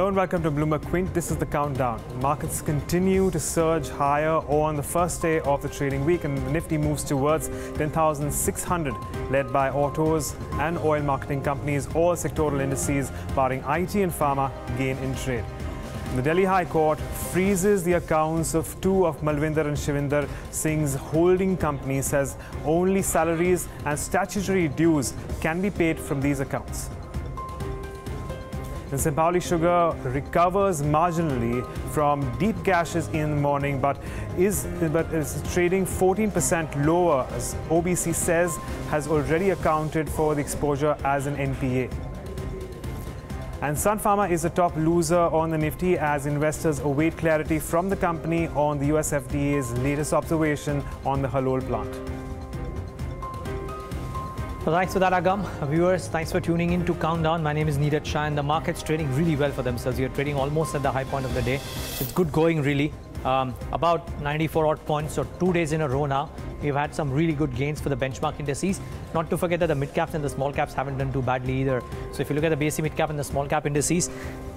Hello and welcome to Bloomberg Quint. This is the countdown. Markets continue to surge higher on the first day of the trading week, and the Nifty moves towards 10,600, led by autos and oil marketing companies. All sectoral indices, barring IT and pharma, gain in trade. The Delhi High Court freezes the accounts of two of Malvinder and Shivinder Singh's holding companies, says only salaries and statutory dues can be paid from these accounts. And Simpali Sugar recovers marginally from deep gashes in the morning, but is trading 14% lower, as OBC says has already accounted for the exposure as an NPA. And Sun Pharma is the top loser on the Nifty as investors await clarity from the company on the US FDA's latest observation on the Halol plant. So thanks for that, Agam. Viewers, thanks for tuning in to Countdown. My name is Nitasha, and the market's trading really well for themselves. You're trading almost at the high point of the day. It's good going, really. About 94 odd points, so 2 days in a row now. We've had some really good gains for the benchmark indices. Not to forget that the mid caps and the small caps haven't done too badly either. So if you look at the BSE mid cap and the small cap indices,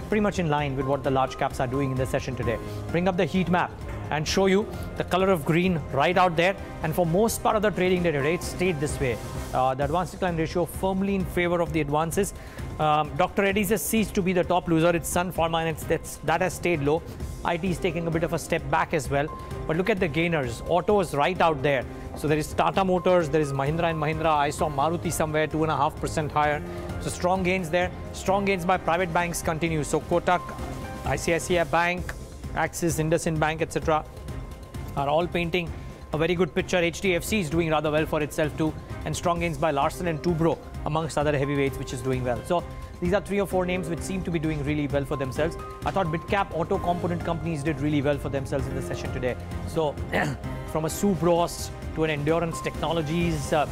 pretty much in line with what the large caps are doing in the session today. Bring up the heat map and show you the color of green right out there. And for most part of the trading day today, it stayed this way. The advance decline ratio firmly in favor of the advances. Dr. Reddy's has ceased to be the top loser. It's Sun Pharma, and that has stayed low. IT is taking a bit of a step back as well. But look at the gainers. Auto is right out there. So there is Tata Motors, there is Mahindra & Mahindra. I saw Maruti somewhere 2.5% higher. So strong gains there. Strong gains by private banks continue. So Kotak, ICICI Bank, Axis, IndusInd Bank, etc. are all painting a very good picture. HDFC is doing rather well for itself too, and strong gains by Larsen and Toubro amongst other heavyweights, which is doing well. So these are 3 or 4 names which seem to be doing really well for themselves. I thought mid-cap auto component companies did really well for themselves in the session today. So from a Subros to an Endurance Technologies, a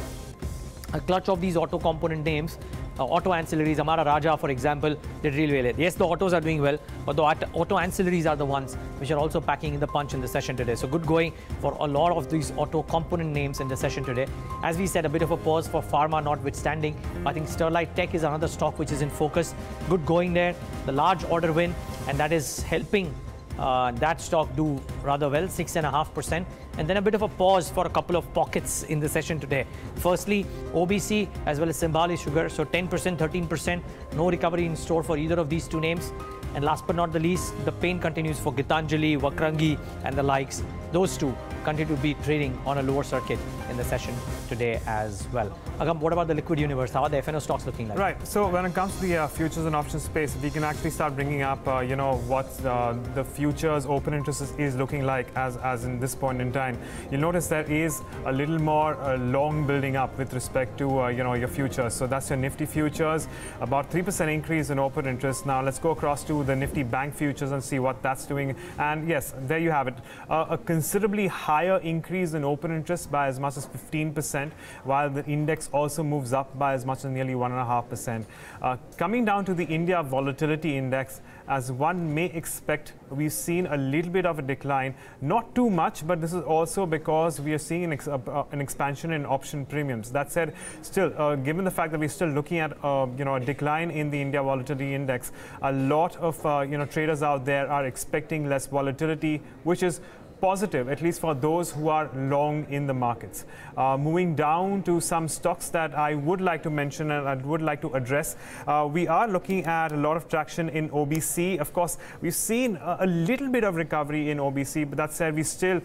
clutch of these auto component names, auto ancillaries, Amara Raja, for example, did really well. Yes, the autos are doing well, but the auto ancillaries are the ones which are also packing in the punch in the session today. So good going for a lot of these auto component names in the session today. As we said, a bit of a pause for pharma notwithstanding. I think Sterlite Tech is another stock which is in focus. Good going there. The large order win, and that is helping that stock do rather well, 6.5%. And then a bit of a pause for a couple of pockets in the session today. Firstly, OBC as well as Simpali Sugar, so 10%, 13%. No recovery in store for either of these two names. And last but not the least, the pain continues for Gitanjali, Vakrangi and the likes. Those two continue to be trading on a lower circuit in the session today as well. Agam, what about the liquid universe? How are the FNO stocks looking like? Right. So when it comes to the futures and options space, we can actually start bringing up, what the futures open interest is looking like as in this point in time. You'll notice there is a little more long building up with respect to your futures. So that's your Nifty futures, about 3% increase in open interest. Now let's go across to the Nifty bank futures and see what that's doing. And yes, there you have it. A considerably higher increase in open interest by as much as 15%, while the index also moves up by as much as nearly 1.5%. Coming down to the India volatility index, as one may expect, we've seen a little bit of a decline, not too much, but this is also because we are seeing an expansion in option premiums. That said, still, given the fact that we're still looking at a decline in the India volatility index, a lot of traders out there are expecting less volatility, which is positive, at least for those who are long in the markets. Moving down to some stocks that I would like to mention and I would like to address, we are looking at a lot of traction in OBC. Of course, we've seen a little bit of recovery in OBC, but that said, we still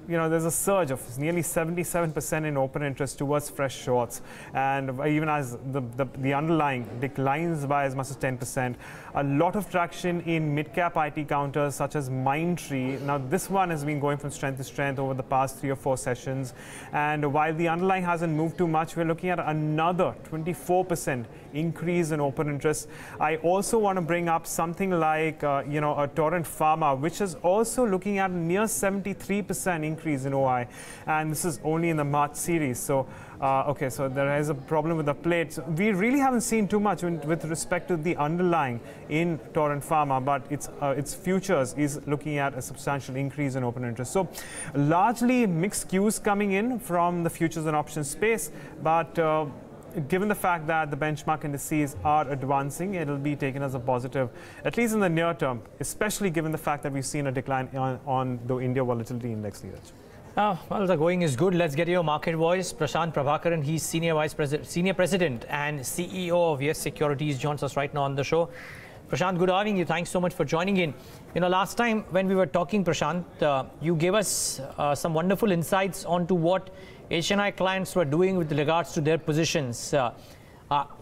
there's a surge of nearly 77% in open interest towards fresh shorts, and even as the underlying declines by as much as 10%. A lot of traction in mid-cap IT counters such as Mindtree. Now this one has been going from strength to strength over the past 3 or 4 sessions, and while the underlying hasn't moved too much, we're looking at another 24% increase in open interest. I also want to bring up something like a Torrent Pharma, which is also looking at near 73% increase in OI, and this is only in the March series. So okay, so there is a problem with the plate. So we really haven't seen too much with respect to the underlying in Torrent Pharma, but its futures is looking at a substantial increase in open interest. So largely mixed cues coming in from the futures and options space, but given the fact that the benchmark indices are advancing, it will be taken as a positive, at least in the near term, especially given the fact that we've seen a decline on the India Volatility Index, Neeraj. Well, the going is good. Let's get your market voice. Prasanth Prabhakaran, he's Senior President and CEO of YES Securities, joins us right now on the show. Prasanth, good having you. Thanks so much for joining in. You know, last time when we were talking, Prasanth, you gave us some wonderful insights onto what HNI clients were doing with regards to their positions.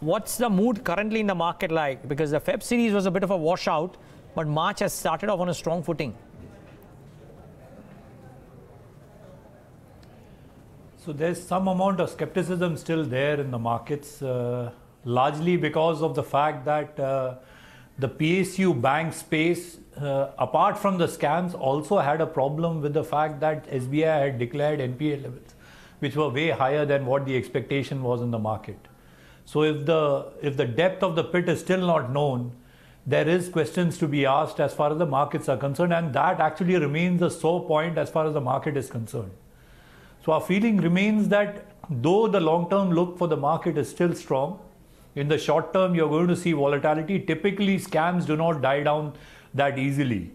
What's the mood currently in the market like? Because the Feb series was a bit of a washout, but March has started off on a strong footing. So there's some amount of skepticism still there in the markets, largely because of the fact that the PSU bank space, apart from the scams, also had a problem with the fact that SBI had declared NPA levels, which were way higher than what the expectation was in the market. So if the depth of the pit is still not known, there is questions to be asked as far as the markets are concerned, and that actually remains a sore point as far as the market is concerned. So our feeling remains that though the long-term look for the market is still strong, in the short term you're going to see volatility. Typically scams do not die down that easily,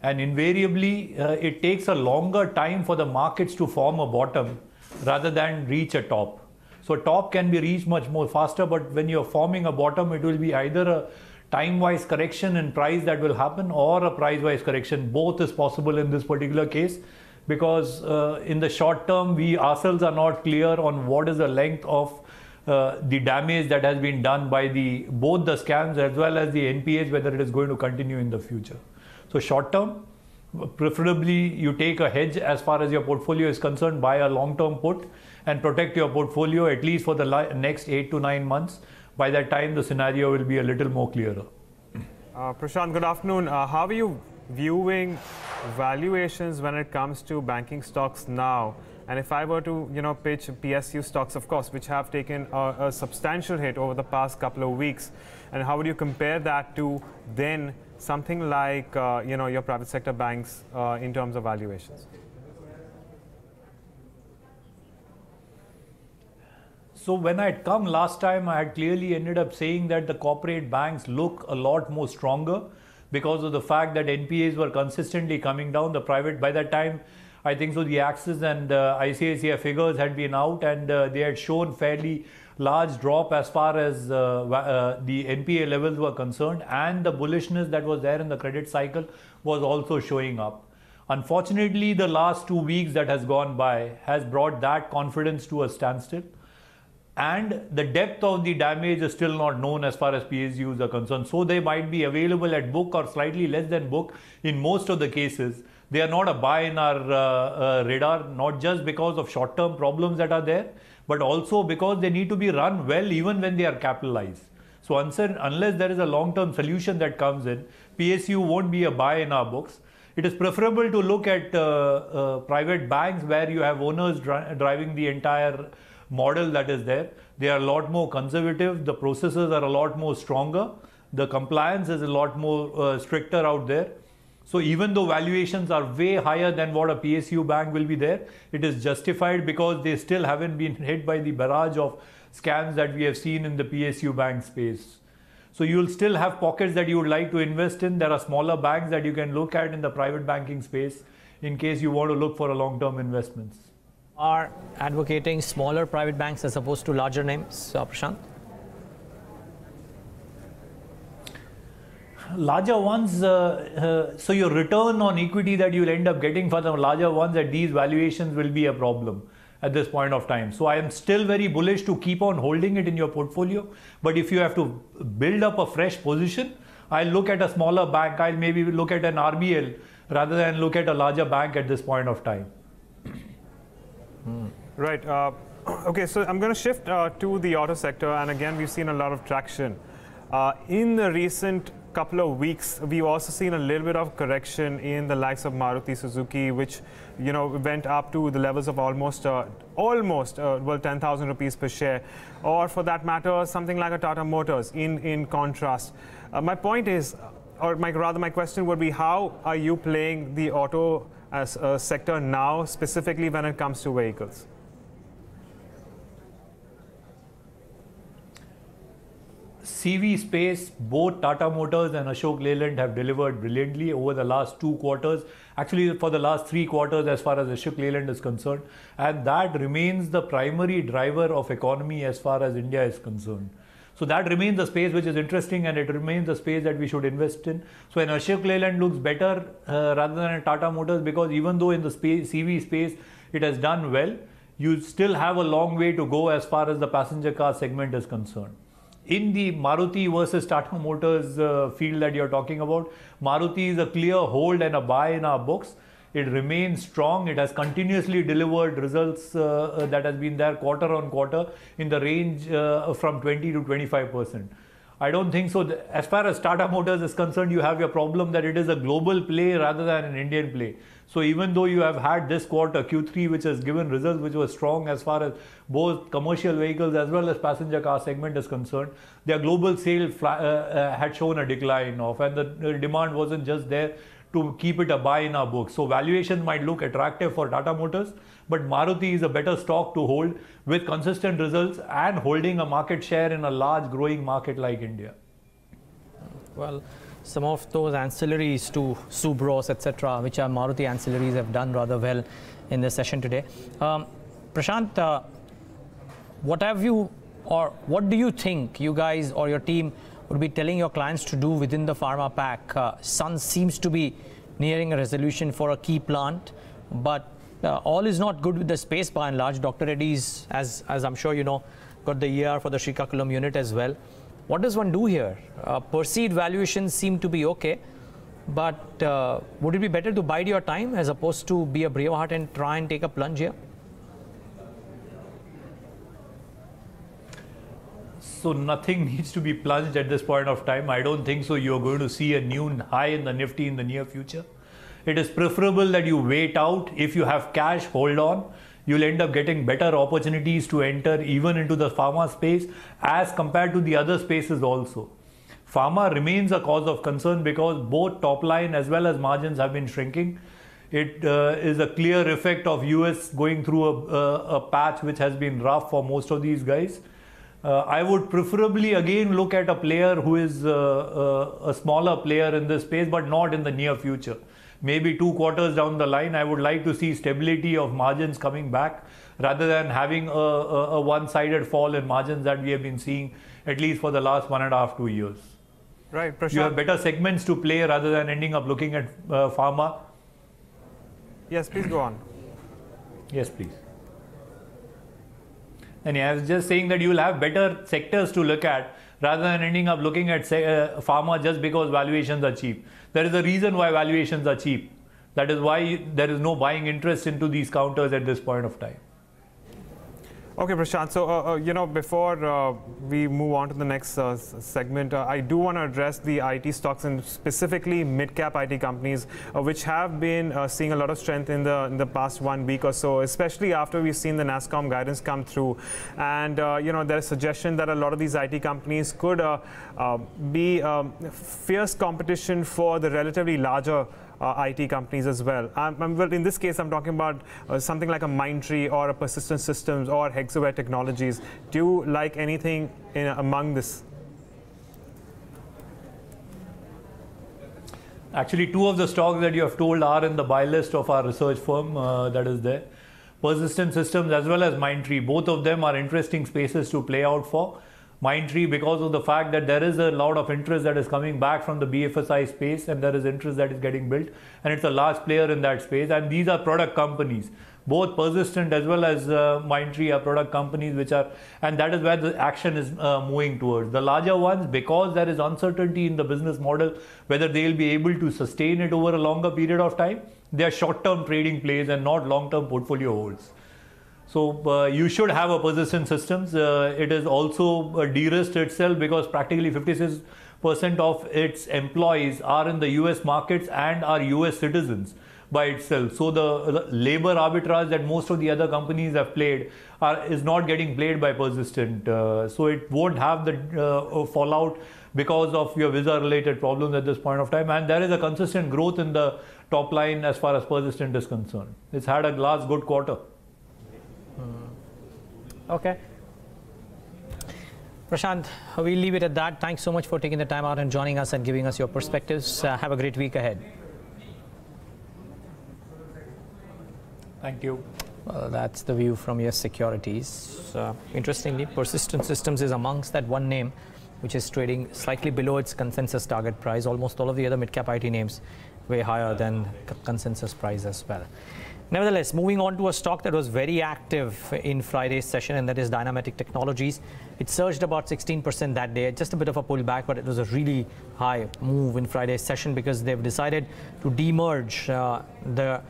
and invariably it takes a longer time for the markets to form a bottom rather than reach a top. So top can be reached much more faster, but when you're forming a bottom, it will be either a time-wise correction in price that will happen or a price-wise correction. Both is possible in this particular case, because in the short term we ourselves are not clear on what is the length of the damage that has been done by both the scams as well as the NPAs, whether it is going to continue in the future. So short term, preferably you take a hedge as far as your portfolio is concerned, buy a long-term put and protect your portfolio at least for the next 8 to 9 months. By that time the scenario will be a little more clearer. Prashant, good afternoon. How are you viewing valuations when it comes to banking stocks now? And if I were to, pitch PSU stocks, of course, which have taken a substantial hit over the past couple of weeks, and how would you compare that to then something like, your private sector banks in terms of valuations? So when I had come last time, I had clearly ended up saying that the corporate banks look a lot more stronger because of the fact that NPAs were consistently coming down. The private, by that time, I think so the Axis and ICICI figures had been out, and they had shown fairly large drop as far as the NPA levels were concerned, and the bullishness that was there in the credit cycle was also showing up. Unfortunately, the last 2 weeks that has gone by has brought that confidence to a standstill, and the depth of the damage is still not known as far as PSUs are concerned. So they might be available at book or slightly less than book in most of the cases. They are not a buy in our radar, not just because of short-term problems that are there, but also because they need to be run well even when they are capitalized. So unless there is a long-term solution that comes in, PSU won't be a buy in our books. It is preferable to look at private banks where you have owners driving the entire model that is there. They are a lot more conservative, the processes are a lot more stronger, the compliance is a lot more stricter out there. So even though valuations are way higher than what a PSU bank will be there, it is justified because they still haven't been hit by the barrage of scams that we have seen in the PSU bank space. So you will still have pockets that you would like to invest in. There are smaller banks that you can look at in the private banking space in case you want to look for a long-term investments. Are advocating smaller private banks as opposed to larger names, Prashant? Larger ones, so your return on equity that you'll end up getting for the larger ones at these valuations will be a problem at this point of time. So I am still very bullish to keep on holding it in your portfolio. But if you have to build up a fresh position, I'll look at a smaller bank. I'll maybe look at an RBL rather than look at a larger bank at this point of time. Right. Okay, so I'm going to shift to the auto sector. And again, we've seen a lot of traction. In the recent couple of weeks, we've also seen a little bit of correction in the likes of Maruti Suzuki, which went up to the levels of almost 10,000 rupees per share, or for that matter something like a Tata Motors in contrast. My point is, or my question would be, how are you playing the auto as a sector now, specifically when it comes to vehicles? CV space, both Tata Motors and Ashok Leyland have delivered brilliantly over the last 2 quarters. Actually, for the last 3 quarters as far as Ashok Leyland is concerned. And that remains the primary driver of economy as far as India is concerned. So that remains a space which is interesting, and it remains a space that we should invest in. So an Ashok Leyland looks better rather than a Tata Motors, because even though in the CV space it has done well, you still have a long way to go as far as the passenger car segment is concerned. In the Maruti versus Tata Motors field that you're talking about, Maruti is a clear hold and a buy in our books. It remains strong. It has continuously delivered results that has been there quarter on quarter in the range from 20 to 25%. I don't think so. As far as Tata Motors is concerned, you have your problem that it is a global play rather than an Indian play. So even though you have had this quarter, Q3, which has given results which were strong as far as both commercial vehicles as well as passenger car segment is concerned, their global sale had shown a decline of, and the demand wasn't just there to keep it a buy in our books. So valuations might look attractive for Tata Motors, but Maruti is a better stock to hold with consistent results and holding a market share in a large growing market like India. Well, some of those ancillaries to Subros, etc., which are Maruti ancillaries, have done rather well in the session today. Prasanth, what do you think you guys or your team would be telling your clients to do within the pharma pack? Sun seems to be nearing a resolution for a key plant, but all is not good with the space by and large. Dr. Reddy's, as I'm sure you know, got the ER for the Srikakulam unit as well. What does one do here? Perceived valuations seem to be okay, but would it be better to bide your time as opposed to be a braveheart and try and take a plunge here? So nothing needs to be plunged at this point of time. I don't think so you're going to see a new high in the Nifty in the near future. It is preferable that you wait out. If you have cash, hold on. You'll end up getting better opportunities to enter even into the pharma space as compared to the other spaces also. Pharma remains a cause of concern because both top line as well as margins have been shrinking. It is a clear effect of US going through a patch which has been rough for most of these guys. I would preferably again look at a player who is a smaller player in this space, but not in the near future. Maybe 2 quarters down the line, I would like to see stability of margins coming back rather than having a one-sided fall in margins that we have been seeing at least for the last 1.5 to 2 years. Right, Prasanth. You have better segments to play rather than ending up looking at pharma. Yes, please go on. Yes, please. And I was just saying that you will have better sectors to look at rather than ending up looking at pharma just because valuations are cheap. There is a reason why valuations are cheap. That is why there is no buying interest into these counters at this point of time. Okay, Prasanth. So, before we move on to the next segment, I do want to address the IT stocks and specifically mid-cap IT companies, which have been seeing a lot of strength in the past 1 week or so, especially after we've seen the NASSCOM guidance come through. And, there's a suggestion that a lot of these IT companies could be fierce competition for the relatively larger IT companies as well. Well, in this case, I'm talking about something like a Mindtree or a Persistent Systems or Hexaware Technologies. Do you like anything among this? Actually, 2 of the stocks that you have told are in the buy list of our research firm that is there. Persistent Systems as well as Mindtree, both of them are interesting spaces to play out for. Mindtree, because of the fact that there is a lot of interest that is coming back from the BFSI space, and there is interest that is getting built, and it's a large player in that space, and these are product companies. Both Persistent as well as Mindtree are product companies which are, and that is where the action is moving towards. The larger ones, because there is uncertainty in the business model, whether they will be able to sustain it over a longer period of time, they are short-term trading plays and not long-term portfolio holds. So you should have a Persistent Systems. It is also de-risked itself because practically 56% of its employees are in the US markets and are US citizens by itself. So the labor arbitrage that most of the other companies have played is not getting played by Persistent. So it won't have the fallout because of your visa-related problems at this point of time. And there is a consistent growth in the top line as far as Persistent is concerned. It's had a last good quarter. Okay. Prasanth, we'll leave it at that. Thanks so much for taking the time out and joining us and giving us your perspectives. Have a great week ahead. Thank you. Well, that's the view from YES Securities. Interestingly, Persistent Systems is amongst that one name which is trading slightly below its consensus target price. Almost all of the other mid-cap IT names way higher than consensus price as well. Nevertheless, moving on to a stock that was very active in Friday's session, and that is Dynamatic Technologies. It surged about 16% that day, just a bit of a pullback, but it was a really high move in Friday's session because they've decided to demerge the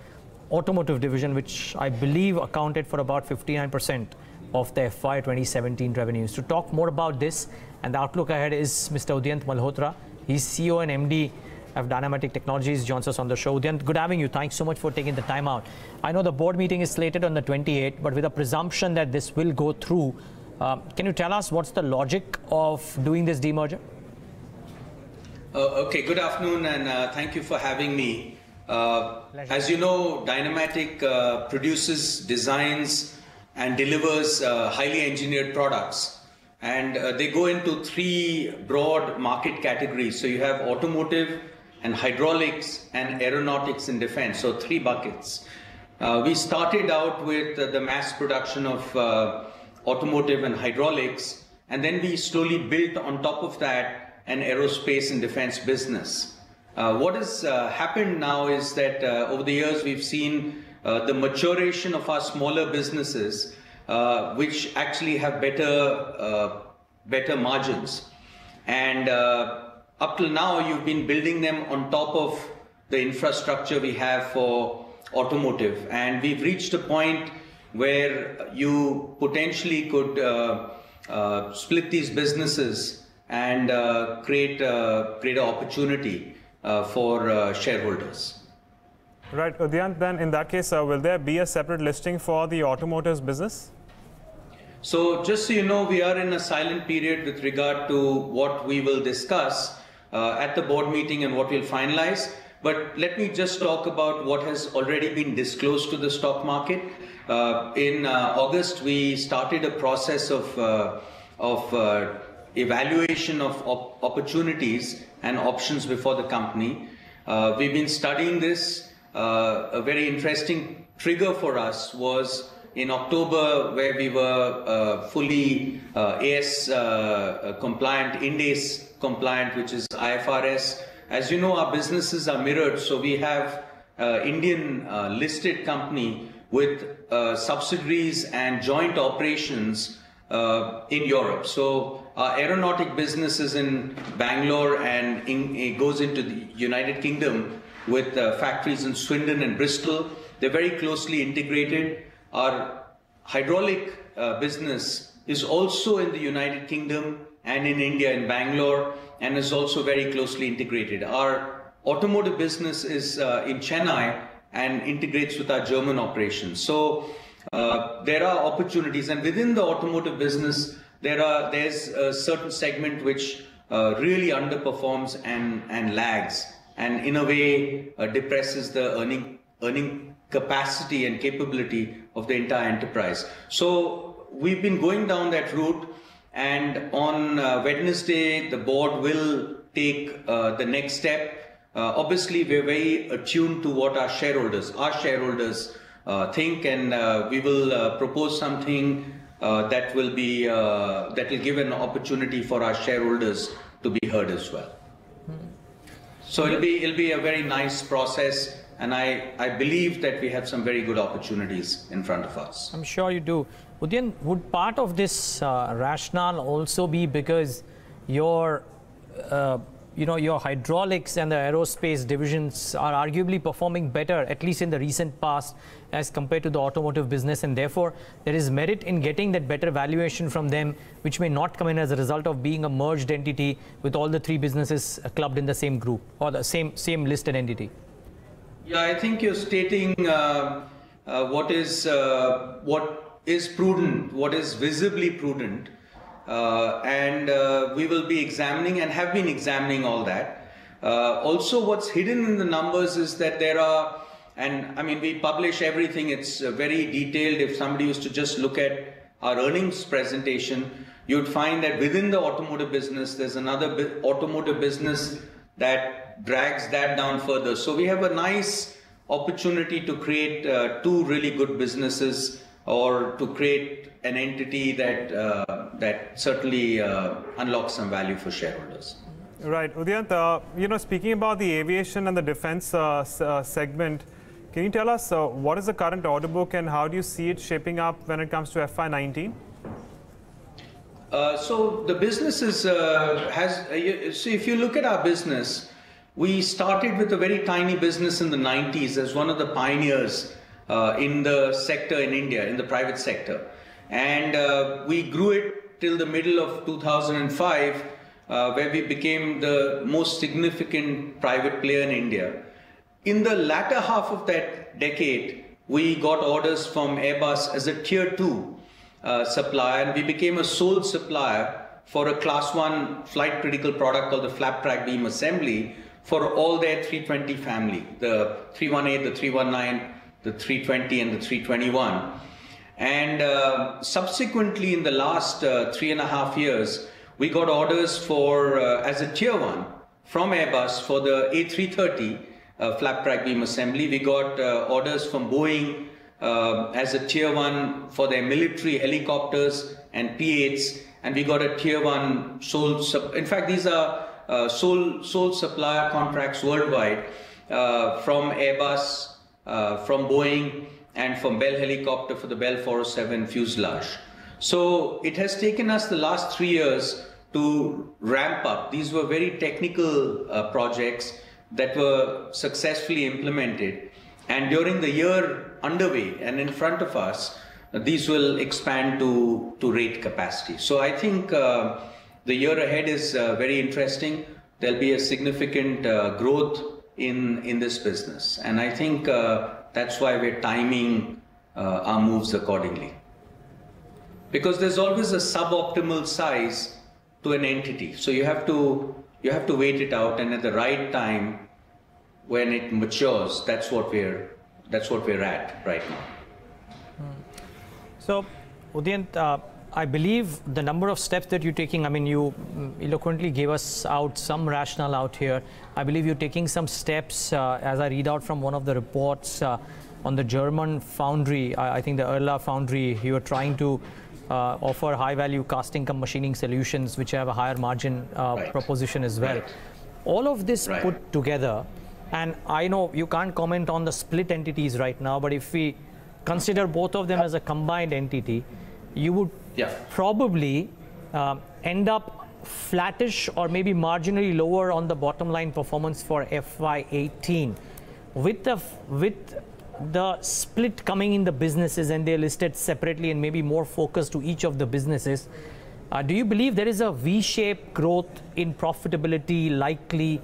automotive division, which I believe accounted for about 59% of the FY 2017 revenues. To talk more about this and the outlook ahead is Mr. Udyant Malhotra. He's CEO and MD of Dynamatic Technologies, joins us on the show. Udyant, good having you. Thanks so much for taking the time out. I know the board meeting is slated on the 28th, but with a presumption that this will go through, can you tell us what's the logic of doing this demerger? Okay, good afternoon, and thank you for having me. As you know, Dynamatic produces, designs, and delivers highly engineered products. And they go into three broad market categories. So you have automotive and hydraulics and aeronautics and defense. So three buckets. We started out with the mass production of automotive and hydraulics. And then we slowly built on top of that an aerospace and defense business. What has happened now is that over the years we've seen the maturation of our smaller businesses, which actually have better margins. And up till now, you've been building them on top of the infrastructure we have for automotive. And we've reached a point where you potentially could split these businesses and create greater opportunity for shareholders. Right, Udyant, then in that case, will there be a separate listing for the automotives business? So just so you know, we are in a silent period with regard to what we will discuss at the board meeting and what we'll finalize. But let me just talk about what has already been disclosed to the stock market. In August, we started a process of evaluation of opportunities and options before the company. We've been studying this. A very interesting trigger for us was in October, where we were fully AS compliant, Ind AS compliant, which is IFRS. As you know, our businesses are mirrored, so we have Indian listed company with subsidiaries and joint operations in Europe. So our aeronautic business is in Bangalore and it goes into the United Kingdom with factories in Swindon and Bristol. They're very closely integrated. Our hydraulic business is also in the United Kingdom and in India, in Bangalore, and is also very closely integrated. Our automotive business is in Chennai and integrates with our German operations. So there are opportunities, and within the automotive business, there's a certain segment which really underperforms and lags, and in a way depresses the earning capacity and capability of the entire enterprise. So we've been going down that route, and on Wednesday the board will take the next step. Obviously we're very attuned to what our shareholders think, and we will propose something that will give an opportunity for our shareholders to be heard as well. So it'll be a very nice process, and I believe that we have some very good opportunities in front of us. I'm sure you do. Udyant, would part of this rationale also be because your hydraulics and the aerospace divisions are arguably performing better, at least in the recent past, as compared to the automotive business, and therefore there is merit in getting that better valuation from them, which may not come in as a result of being a merged entity with all the three businesses clubbed in the same group or the same listed entity? Yeah, I think you're stating what is prudent, what is visibly prudent. And we will be examining and have been examining all that. Also, what's hidden in the numbers is that there are, and I mean, we publish everything, it's very detailed. If somebody used to just look at our earnings presentation, you'd find that within the automotive business, there's another automotive business that drags that down further. So we have a nice opportunity to create two really good businesses, or to create an entity that certainly unlocks some value for shareholders. Right, Udyant, speaking about the aviation and the defense segment, can you tell us what is the current order book and how do you see it shaping up when it comes to FY19? So the business is, so if you look at our business, we started with a very tiny business in the 90s as one of the pioneers in the sector in India, in the private sector. And we grew it till the middle of 2005, where we became the most significant private player in India. In the latter half of that decade, we got orders from Airbus as a tier 2 supplier, and we became a sole supplier for a class 1 flight critical product called the flap track beam assembly for all their 320 family, the 318, the 319, the 320 and the 321. And subsequently in the last 3.5 years, we got orders for, as a tier 1 from Airbus for the A330 flap track beam assembly. We got orders from Boeing as a tier 1 for their military helicopters and P-8s, and we got a tier 1 sole, in fact these are sole supplier contracts worldwide from Airbus, from Boeing, and from Bell Helicopter for the Bell 407 fuselage. So it has taken us the last 3 years to ramp up. These were very technical projects that were successfully implemented. And during the year underway and in front of us, these will expand to rate capacity. So I think the year ahead is very interesting. There'll be a significant growth in this business. And I think that's why we're timing our moves accordingly. Because there's always a suboptimal size to an entity. So you have to wait it out, and at the right time, when it matures, that's what we're at right now. So, Udyant, I believe the number of steps that you're taking, I mean, you eloquently gave us out some rationale out here. I believe you're taking some steps, as I read out from one of the reports on the German foundry, I think the Erla foundry, you were trying to offer high-value casting cum machining solutions which have a higher margin proposition as well. All of this put together, and I know you can't comment on the split entities right now, but if we consider both of them as a combined entity, you would probably end up flattish or maybe marginally lower on the bottom line performance for FY18. With the split coming in the businesses, and they're listed separately and maybe more focused to each of the businesses, do you believe there is a V-shaped growth in profitability likely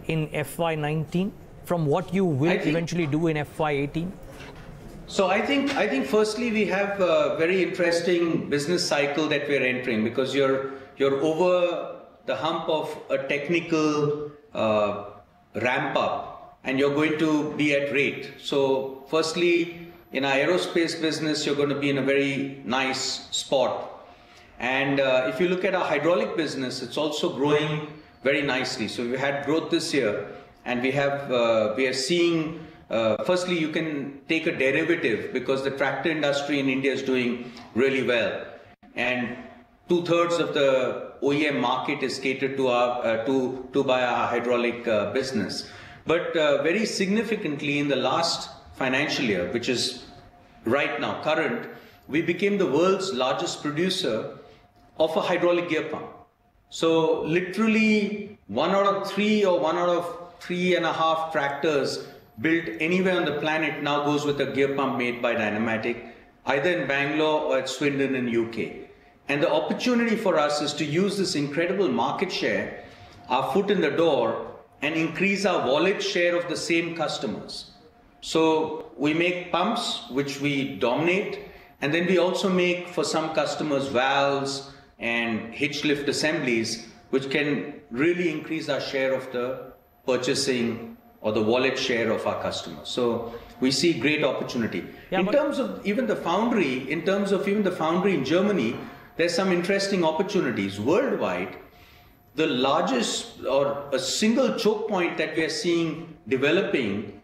in FY19 from what you will eventually do in FY18? So I think firstly we have a very interesting business cycle that we're entering, because you're over the hump of a technical ramp up, and you're going to be at rate. So firstly, in our aerospace business, you're going to be in a very nice spot. And if you look at our hydraulic business, it's also growing very nicely. So we had growth this year, and we are seeing, firstly, you can take a derivative because the tractor industry in India is doing really well. And 2/3 of the OEM market is catered to by our hydraulic business. But very significantly in the last financial year, which is right now, current, we became the world's largest producer of a hydraulic gear pump. So literally 1 out of 3 or 1 out of 3.5 tractors built anywhere on the planet now goes with a gear pump made by Dynamatic, either in Bangalore or at Swindon in UK. And the opportunity for us is to use this incredible market share, our foot in the door, and increase our wallet share of the same customers. So we make pumps, which we dominate, and then we also make for some customers valves and hitch lift assemblies, which can really increase our share of the purchasing or the wallet share of our customers. So we see great opportunity. In terms of even the foundry in Germany, there's some interesting opportunities. Worldwide, the largest or a single choke point that we are seeing developing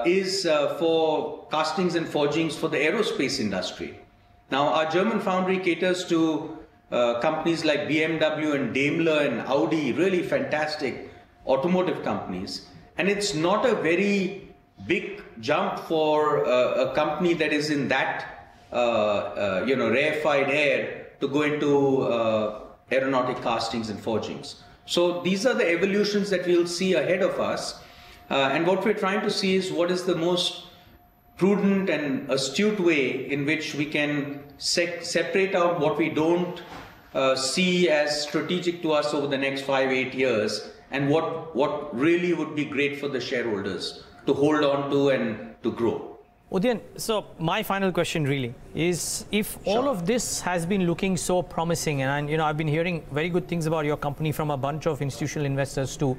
is for castings and forgings for the aerospace industry. Now, our German foundry caters to companies like BMW and Daimler and Audi, really fantastic automotive companies. And it's not a very big jump for a company that is in that, rarefied air to go into aeronautic castings and forgings. So these are the evolutions that we'll see ahead of us. And what we're trying to see is what is the most prudent and astute way in which we can separate out what we don't see as strategic to us over the next 5-8 years, and what really would be great for the shareholders to hold on to and to grow. Udayan, so my final question really is, if all of this has been looking so promising, and I've been hearing very good things about your company from a bunch of institutional investors too,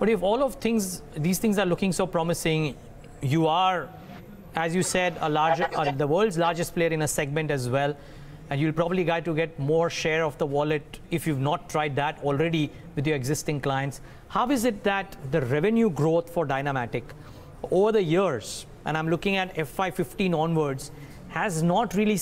but if all of these things are looking so promising, you are, as you said, the world's largest player in a segment as well, and you'll probably get more share of the wallet if you've not tried that already with your existing clients. How is it that the revenue growth for Dynamatic over the years, and I'm looking at FY15 onwards, has not really,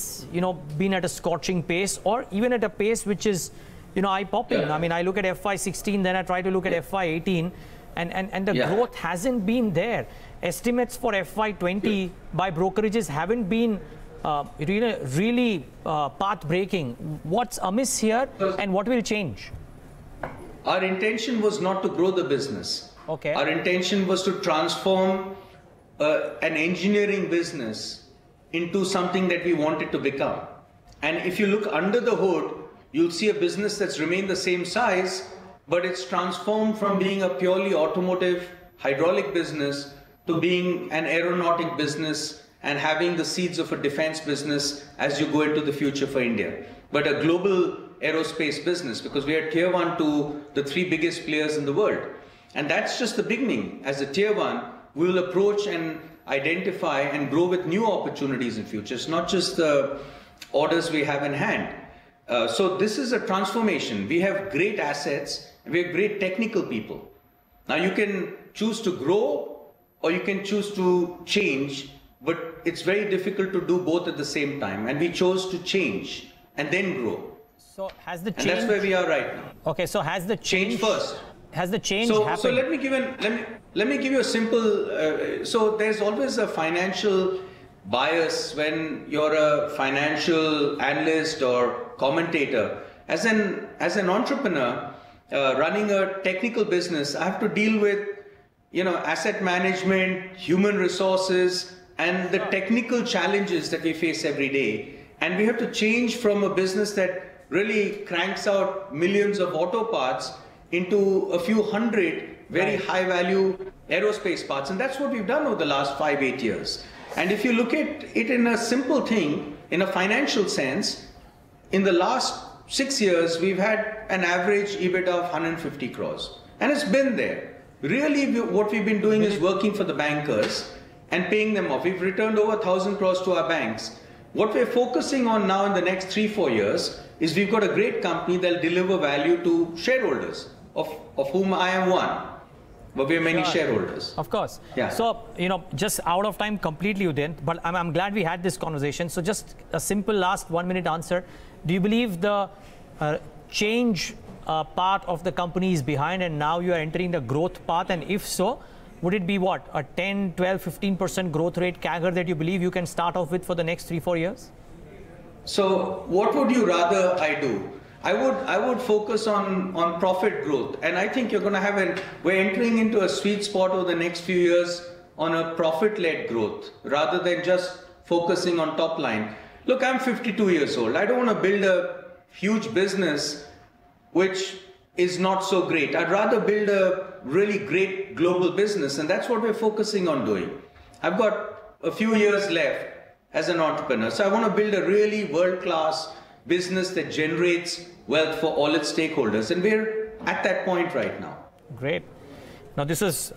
been at a scorching pace, or even at a pace which is, eye-popping? Yeah. I mean, I look at FY16, then I try to look at FY18, and the growth hasn't been there. Estimates for FY20 by brokerages haven't been really path-breaking. What's amiss here, and what will change? Our intention was not to grow the business. Okay. Our intention was to transform an engineering business into something that we wanted to become. And if you look under the hood, you'll see a business that's remained the same size, but it's transformed from being a purely automotive hydraulic business to being an aeronautic business and having the seeds of a defense business as you go into the future for India. But a global aerospace business, because we are tier 1 to the 3 biggest players in the world. And that's just the beginning. As a tier 1, we will approach and identify and grow with new opportunities in future. It's not just the orders we have in hand. So this is a transformation. We have great assets, and we have great technical people. Now you can choose to grow or you can choose to change, but it's very difficult to do both at the same time. And we chose to change and then grow. So has the change... And that's where we are right now. Okay, so has the change first. Has the change happened? So let me give you a simple. So there's always a financial bias when you're a financial analyst or commentator. As an entrepreneur running a technical business, I have to deal with asset management, human resources, and the technical challenges that we face every day. And we have to change from a business that really cranks out millions of auto parts into a few hundred very high value aerospace parts. And that's what we've done over the last 5-8 years. And if you look at it in a simple thing, in a financial sense, in the last 6 years, we've had an average EBITDA of 150 crores. And it's been there. Really, what we've been doing is working for the bankers and paying them off. We've returned over 1,000 crores to our banks. What we're focusing on now in the next 3-4 years is we've got a great company that'll deliver value to shareholders, of whom I am one. But we have many shareholders. Of course. Yeah. So, just out of time completely, Udayan, but I'm glad we had this conversation. So just a simple last 1-minute answer. Do you believe the change part of the company is behind and now you are entering the growth path? And if so, would it be what? A 10, 12, 15% growth rate CAGR that you believe you can start off with for the next 3-4 years? So what would you rather I do? I would focus on profit growth, and I think you're going to have we're entering into a sweet spot over the next few years on a profit-led growth rather than just focusing on top line. Look, I'm 52 years old. I don't want to build a huge business which is not so great. I'd rather build a really great global business, and that's what we're focusing on doing. I've got a few years left as an entrepreneur, so I want to build a really world-class business that generates wealth for all its stakeholders, and we're at that point right now. Great. Now,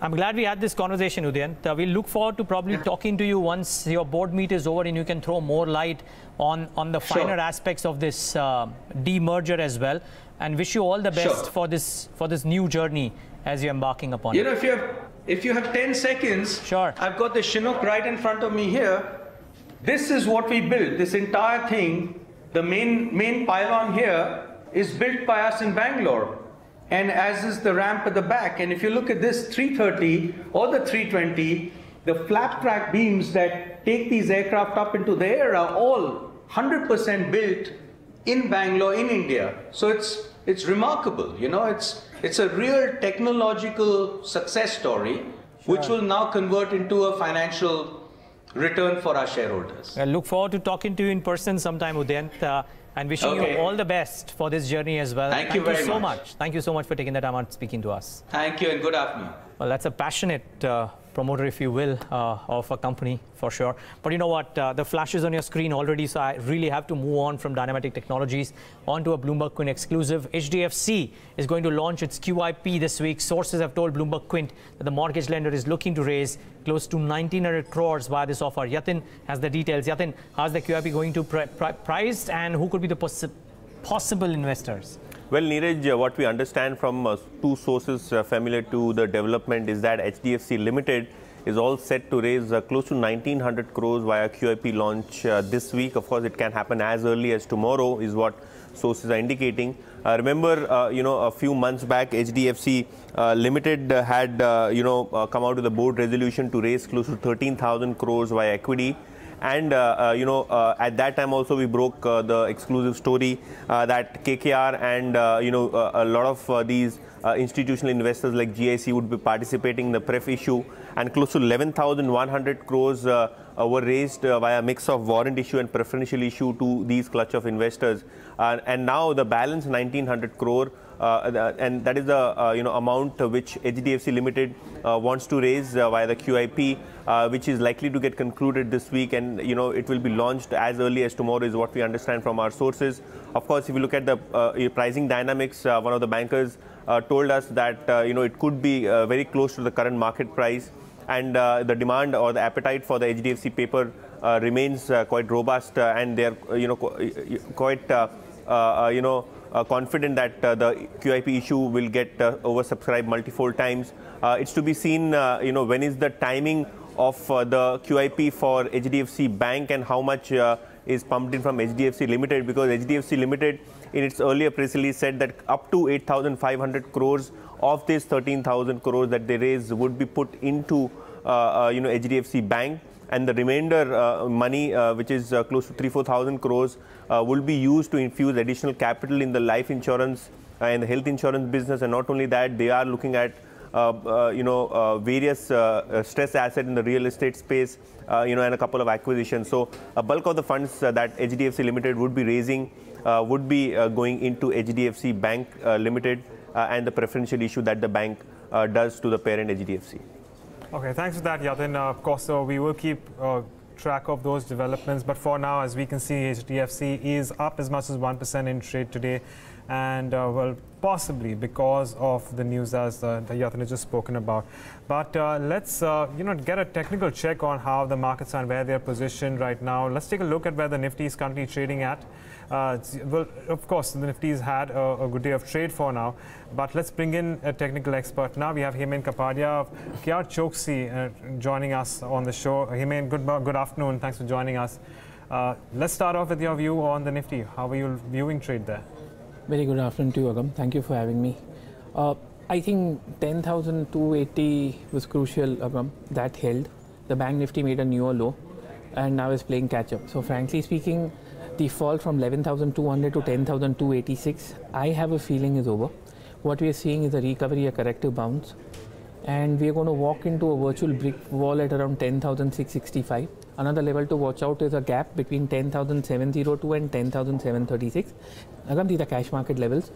I'm glad we had this conversation, Udayan. We'll look forward to probably talking to you once your board meet is over and you can throw more light on the finer aspects of this demerger as well. And wish you all the best for this new journey as you're embarking upon it. You know, if you have 10 seconds, sure. I've got the Chinook right in front of me here. This is what we built. This entire thing, the main pylon here, is built by us in Bangalore. And as is the ramp at the back. And if you look at this 330 or the 320, the flap track beams that take these aircraft up into the air are all 100% built in Bangalore, in India. So it's remarkable, you know, it's a real technological success story, which will now convert into a financial return for our shareholders. I look forward to talking to you in person sometime, Udayant, and wishing you all the best for this journey as well. Thank you very so much. Thank you so much for taking the time out speaking to us. Thank you and good afternoon. Well, that's a passionate promoter, if you will, of a company for sure. But you know what? The flashes on your screen already, so I really have to move on from Dynamatic Technologies onto a Bloomberg Quint exclusive. HDFC is going to launch its QIP this week. Sources have told Bloomberg Quint that the mortgage lender is looking to raise close to 1,900 crores via this offer. Yatin has the details. Yatin, how's the QIP going to priced and who could be the possible investors? Well, Neeraj, what we understand from two sources familiar to the development is that HDFC Limited is all set to raise close to 1,900 crores via QIP launch this week. Of course, it can happen as early as tomorrow is what sources are indicating. Remember, a few months back, HDFC Limited had, come out with a board resolution to raise close to 13,000 crores via equity. And, at that time also we broke the exclusive story that KKR and, a lot of these institutional investors like GIC would be participating in the pref issue. And close to 11,100 crores were raised via a mix of warrant issue and preferential issue to these clutch of investors. And now the balance 1,900 crore and that is the amount which HDFC Limited wants to raise via the QIP, which is likely to get concluded this week, and it will be launched as early as tomorrow is what we understand from our sources. Of course, if you look at the pricing dynamics, one of the bankers told us that it could be very close to the current market price, and the demand or the appetite for the HDFC paper remains quite robust, and they are quite confident that the QIP issue will get oversubscribed multiple times. It's to be seen, when is the timing of the QIP for HDFC Bank and how much is pumped in from HDFC Limited, because HDFC Limited in its earlier press release said that up to 8,500 crores of this 13,000 crores that they raise would be put into HDFC Bank, and the remainder money, which is close to 3,000-4,000 crores, will be used to infuse additional capital in the life insurance and the health insurance business. And not only that, they are looking at various stress assets in the real estate space, and a couple of acquisitions. So a bulk of the funds that HDFC Limited would be raising would be going into HDFC Bank Limited and the preferential issue that the bank does to the parent HDFC. Okay, thanks for that, Yatin. Of course, so we will keep track of those developments. But for now, as we can see, HDFC is up as much as 1% in trade today. And, well, possibly because of the news as Yatin has just spoken about. But let's, get a technical check on how the markets are and where they're positioned right now. Let's take a look at where the Nifty is currently trading at. Well, of course, the Nifty's had a good day of trade for now, but let's bring in a technical expert now. We have Hemen Kapadia of KRChoksey joining us on the show. Hemen, good afternoon. Thanks for joining us. Let's start off with your view on the Nifty. How are you viewing trade there? Very good afternoon to you, Agam. Thank you for having me. I think 10,280 was crucial, Agam. That held. The Bank Nifty made a newer low and now is playing catch up. So frankly speaking, the fall from 11,200 to 10,286, I have a feeling is over. What we are seeing is a recovery, a corrective bounce. And we are going to walk into a virtual brick wall at around 10,665. Another level to watch out is a gap between 10,702 and 10,736. Agam, these are cash market levels.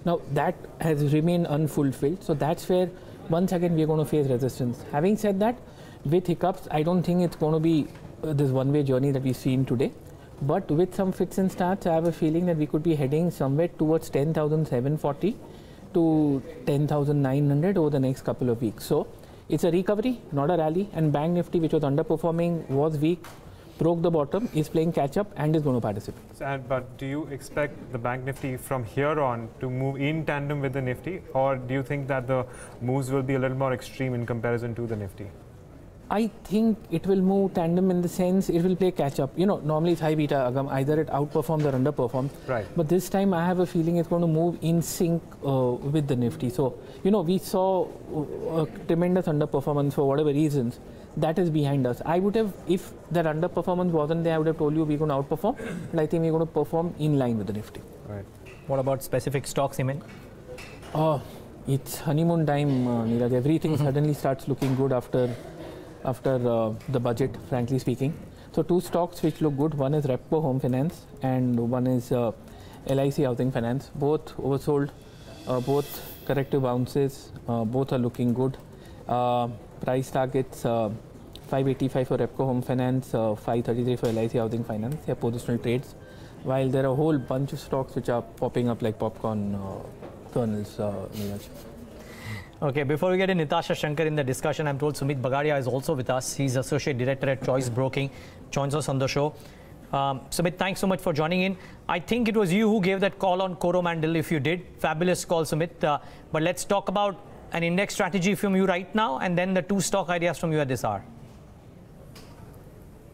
Now that has remained unfulfilled. So that's where once again we are going to face resistance. Having said that, with hiccups, I don't think it's going to be this one-way journey that we've seen today. But with some fits and starts, I have a feeling that we could be heading somewhere towards 10,740 to 10,900 over the next couple of weeks. So it's a recovery, not a rally. And Bank Nifty, which was underperforming, was weak, broke the bottom, is playing catch up and is going to participate. But do you expect the Bank Nifty from here on to move in tandem with the Nifty, or do you think that the moves will be a little more extreme in comparison to the Nifty? I think it will move tandem in the sense it will play catch up. You know, normally it's high beta, Agam, either it outperforms or underperforms. Right. But this time I have a feeling it's going to move in sync with the Nifty. So, you know, we saw a tremendous underperformance for whatever reasons. That is behind us. I would have, if that underperformance wasn't there, I would have told you we're going to outperform. But I think we're going to perform in line with the Nifty. Right. What about specific stocks, Hemen? It's honeymoon time, Neeraj. Everything suddenly starts looking good after the budget, frankly speaking. So two stocks which look good. One is Repco Home Finance and one is LIC Housing Finance. Both oversold, both corrective bounces, both are looking good. Price targets 585 for Repco Home Finance, 533 for LIC Housing Finance. They are positional trades, while there are a whole bunch of stocks which are popping up like popcorn kernels. Okay, before we get in Nitasha, Shankar in the discussion, I'm told Sumeet Bagadia is also with us. He's Associate Director at Choice Broking, joins us on the show. Sumeet, thanks so much for joining in. I think it was you who gave that call on Coromandel. If you did, fabulous call, Sumeet. But let's talk about an index strategy from you right now, and then the two stock ideas from you at this hour.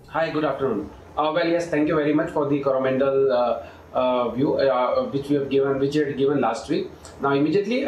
Hi, good afternoon. Well, yes, thank you very much for the Coromandel view, which you had given last week. Now, immediately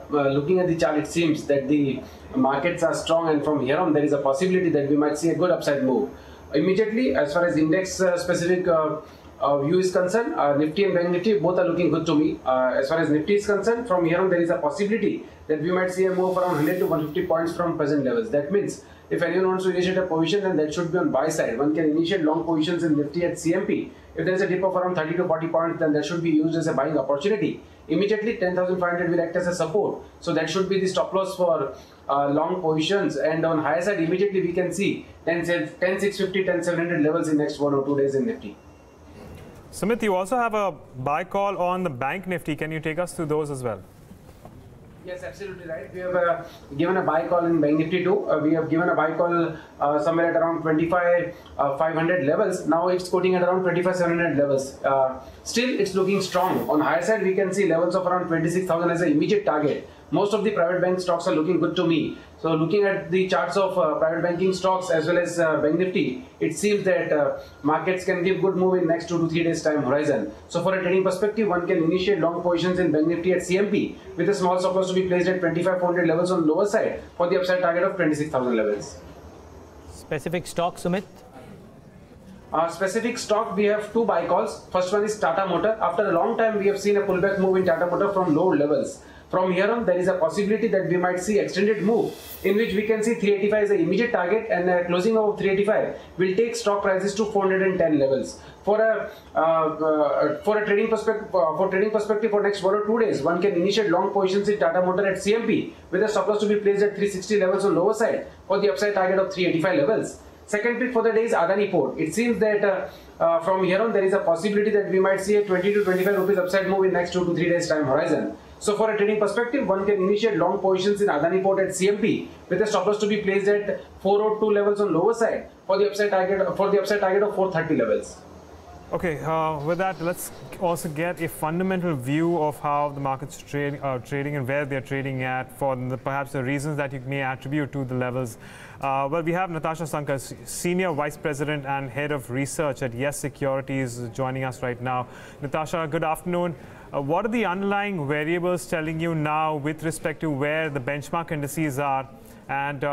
looking at the chart, it seems that the markets are strong, and from here on, there is a possibility that we might see a good upside move. Immediately, as far as index specific view is concerned, Nifty and Bank Nifty both are looking good to me. As far as Nifty is concerned, from here on there is a possibility that we might see a move around 100 to 150 points from present levels. That means if anyone wants to initiate a position, then that should be on buy side. One can initiate long positions in Nifty at CMP. If there is a dip of around 30 to 40 points, then that should be used as a buying opportunity. Immediately 10,500 will act as a support. So that should be the stop loss for long positions. And on higher side, immediately we can see 10,650, 10,700 levels in next 1 or 2 days in Nifty. Sumeet, you also have a buy call on the Bank Nifty. Can you take us through those as well? Yes, absolutely right. We have given a buy call in Bank Nifty too. We have given a buy call somewhere at around 25,500 levels. Now it's quoting at around 25,700 levels. Still, it's looking strong. On higher side, we can see levels of around 26,000 as an immediate target. Most of the private bank stocks are looking good to me. So looking at the charts of private banking stocks as well as Bank Nifty, it seems that markets can give good move in next 2 to 3 days time horizon. So for a trading perspective, one can initiate long positions in Bank Nifty at CMP with a small stop loss to be placed at 25,400 levels on lower side for the upside target of 26,000 levels. Specific stock, Sumeet? Specific stock, we have two buy calls. First one is Tata Motor. After a long time, we have seen a pullback move in Tata Motor from low levels. From here on, there is a possibility that we might see extended move in which we can see 385 as an immediate target, and closing of 385 will take stock prices to 410 levels. For a trading perspective, for next 1 or 2 days, one can initiate long positions in Tata Motor at CMP with a stop loss to be placed at 360 levels on lower side for the upside target of 385 levels. Second pick for the day is Adani Port. It seems that from here on, there is a possibility that we might see a 20 to 25 rupees upside move in next 2 to 3 days time horizon. So for a trading perspective, one can initiate long positions in Adani Port at CMP with a stop loss to be placed at 402 levels on lower side for the upside target of 430 levels. Okay, with that, let's also get a fundamental view of how the markets trading and where they're trading at, for perhaps the reasons that you may attribute to the levels. Well, we have Nitasha Shankar, Senior Vice President and Head of Research at YES Securities, joining us right now. Nitasha, good afternoon. What are the underlying variables telling you now with respect to where the benchmark indices are, and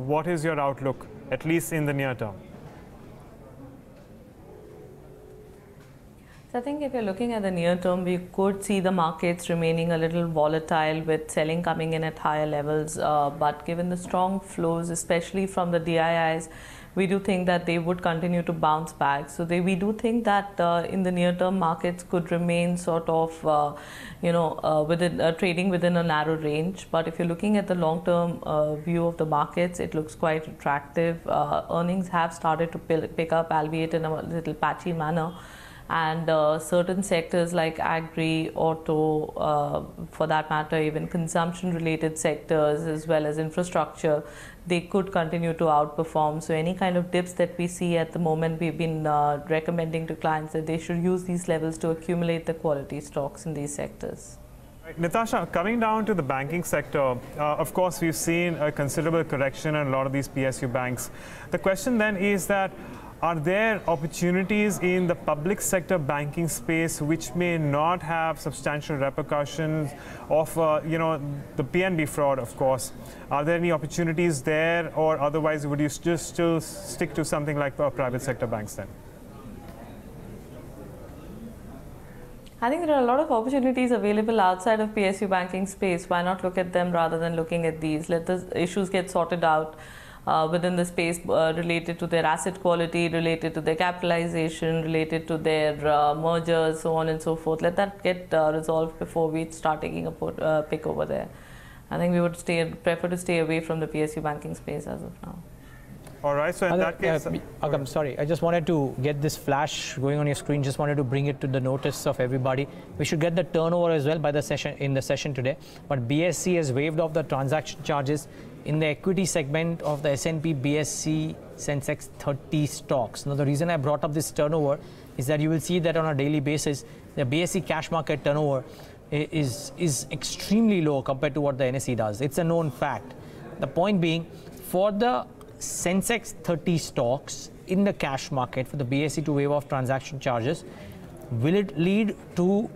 what is your outlook, at least in the near term? So I think if you're looking at the near term, we could see the markets remaining a little volatile with selling coming in at higher levels. But given the strong flows, especially from the DIIs, we do think that they would continue to bounce back. So we do think that in the near term, markets could remain sort of, trading within a narrow range. But if you're looking at the long term view of the markets, it looks quite attractive. Earnings have started to pick up, albeit in a little patchy manner. and certain sectors like agri, auto, for that matter, even consumption-related sectors as well as infrastructure, they could continue to outperform. So any kind of dips that we see at the moment, we've been recommending to clients that they should use these levels to accumulate the quality stocks in these sectors. Right. Nitasha, coming down to the banking sector, of course, we've seen a considerable correction in a lot of these PSU banks. The question then is that, are there opportunities in the public sector banking space which may not have substantial repercussions of, the PNB fraud, of course? Are there any opportunities there, or otherwise would you just still stick to something like private sector banks then? I think there are a lot of opportunities available outside of PSU banking space. Why not look at them rather than looking at these? Let the issues get sorted out within the space related to their asset quality, related to their capitalization, related to their mergers, so on and so forth. Let that get resolved before we start taking a pick over there. I think we would prefer to stay away from the PSU banking space as of now. All right, so in that case... I'm sorry, I just wanted to get this flash going on your screen, just wanted to bring it to the notice of everybody. We should get the turnover as well by the session in the session today, but BSE has waived off the transaction charges in the equity segment of the S&P BSE Sensex 30 stocks. Now, the reason I brought up this turnover is that you will see that on a daily basis, the BSE cash market turnover is extremely low compared to what the NSE does. It's a known fact. The point being, for the Sensex 30 stocks in the cash market, for the BSE to waive off transaction charges, will it lead to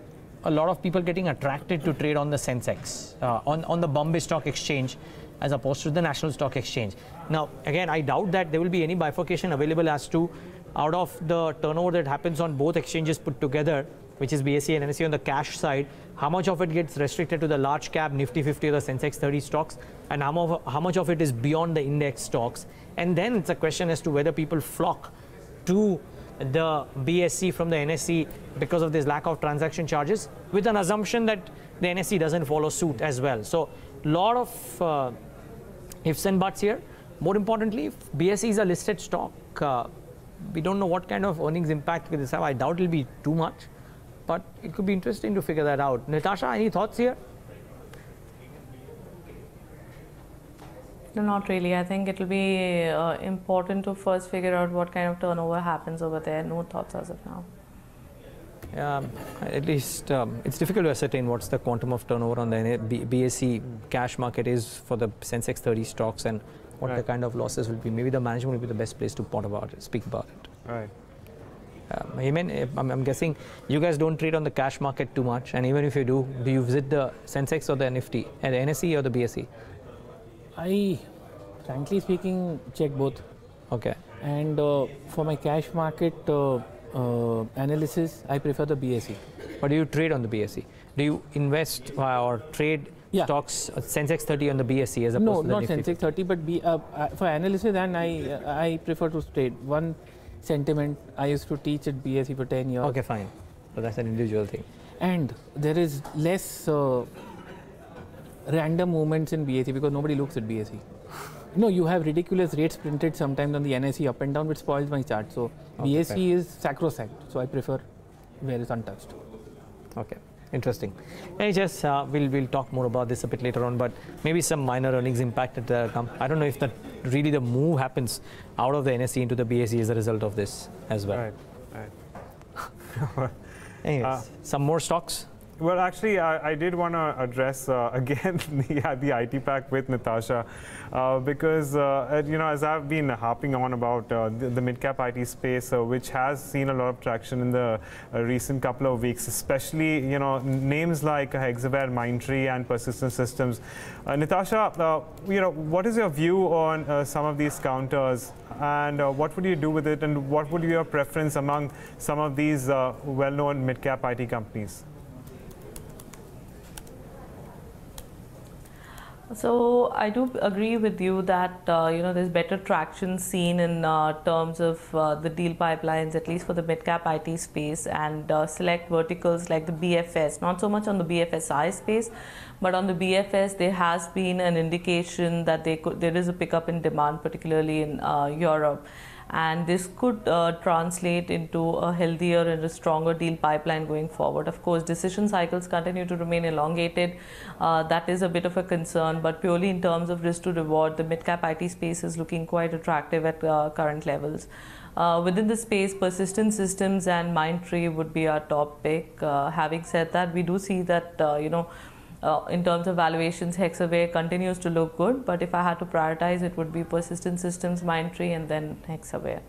a lot of people getting attracted to trade on the Sensex, on the Bombay Stock Exchange, as opposed to the National Stock Exchange? Now, again, I doubt that there will be any bifurcation available as to, out of the turnover that happens on both exchanges put together, which is BSE and NSE on the cash side, how much of it gets restricted to the large cap Nifty 50 or the Sensex 30 stocks, and how much of it is beyond the index stocks. And then it's a question as to whether people flock to the BSE from the NSE because of this lack of transaction charges, with an assumption that the NSE doesn't follow suit as well. So, lot of ifs and buts here. More importantly, if BSE is a listed stock, we don't know what kind of earnings impact will this have. I doubt it will be too much, but it could be interesting to figure that out. Nitasha, any thoughts here? No, not really. I think it will be important to first figure out what kind of turnover happens over there. No thoughts as of now. At least it's difficult to ascertain what's the quantum of turnover on the BSE cash market is for the Sensex 30 stocks, and what the kind of losses will be. Maybe the management will be the best place to speak about it. Right. Hemen, I'm guessing you guys don't trade on the cash market too much, and even if you do you visit the Sensex or the Nifty, and the NSE or the BSE? I, frankly speaking, check both. Okay. And for my cash market analysis, I prefer the BSE. But do you trade on the BSE? Do you invest or trade stocks, Sensex 30 on the BSE as opposed to the Nifty? No, not Sensex 30, but for analysis, and I prefer to trade. One sentiment, I used to teach at BSE for 10 years. Okay, fine. So that's an individual thing. And there is less random movements in BSE because nobody looks at BSE. No, you have ridiculous rates printed sometimes on the NSE up and down, which spoils my chart. So BSE is sacrosanct. So I prefer where it's untouched. Okay, interesting. We'll talk more about this a bit later on, but maybe some minor earnings impact that come. I don't know if that really the move happens out of the NSE into the BSE as a result of this as well. Right. Anyways, some more stocks. Well, actually, I did want to address again the IT pack with Nitasha because, as I've been harping on about the mid-cap IT space, which has seen a lot of traction in the recent couple of weeks, especially, names like Hexaware, Mindtree, and Persistent Systems. Nitasha, what is your view on some of these counters, and what would you do with it, and what would be your preference among some of these well-known mid-cap IT companies? So I do agree with you that there's better traction seen in terms of the deal pipelines, at least for the mid-cap IT space, and select verticals like the BFS. Not so much on the BFSI space, but on the BFS there has been an indication that there is a pickup in demand, particularly in Europe. and this could translate into a healthier and a stronger deal pipeline going forward. Of course, decision cycles continue to remain elongated. That is a bit of a concern, but purely in terms of risk to reward, the mid-cap IT space is looking quite attractive at current levels. Within the space, Persistent Systems and Mindtree would be our top pick. Having said that, we do see that in terms of valuations, Hexaware continues to look good, but if I had to prioritize, it would be Persistent Systems, Mindtree, and then Hexaware.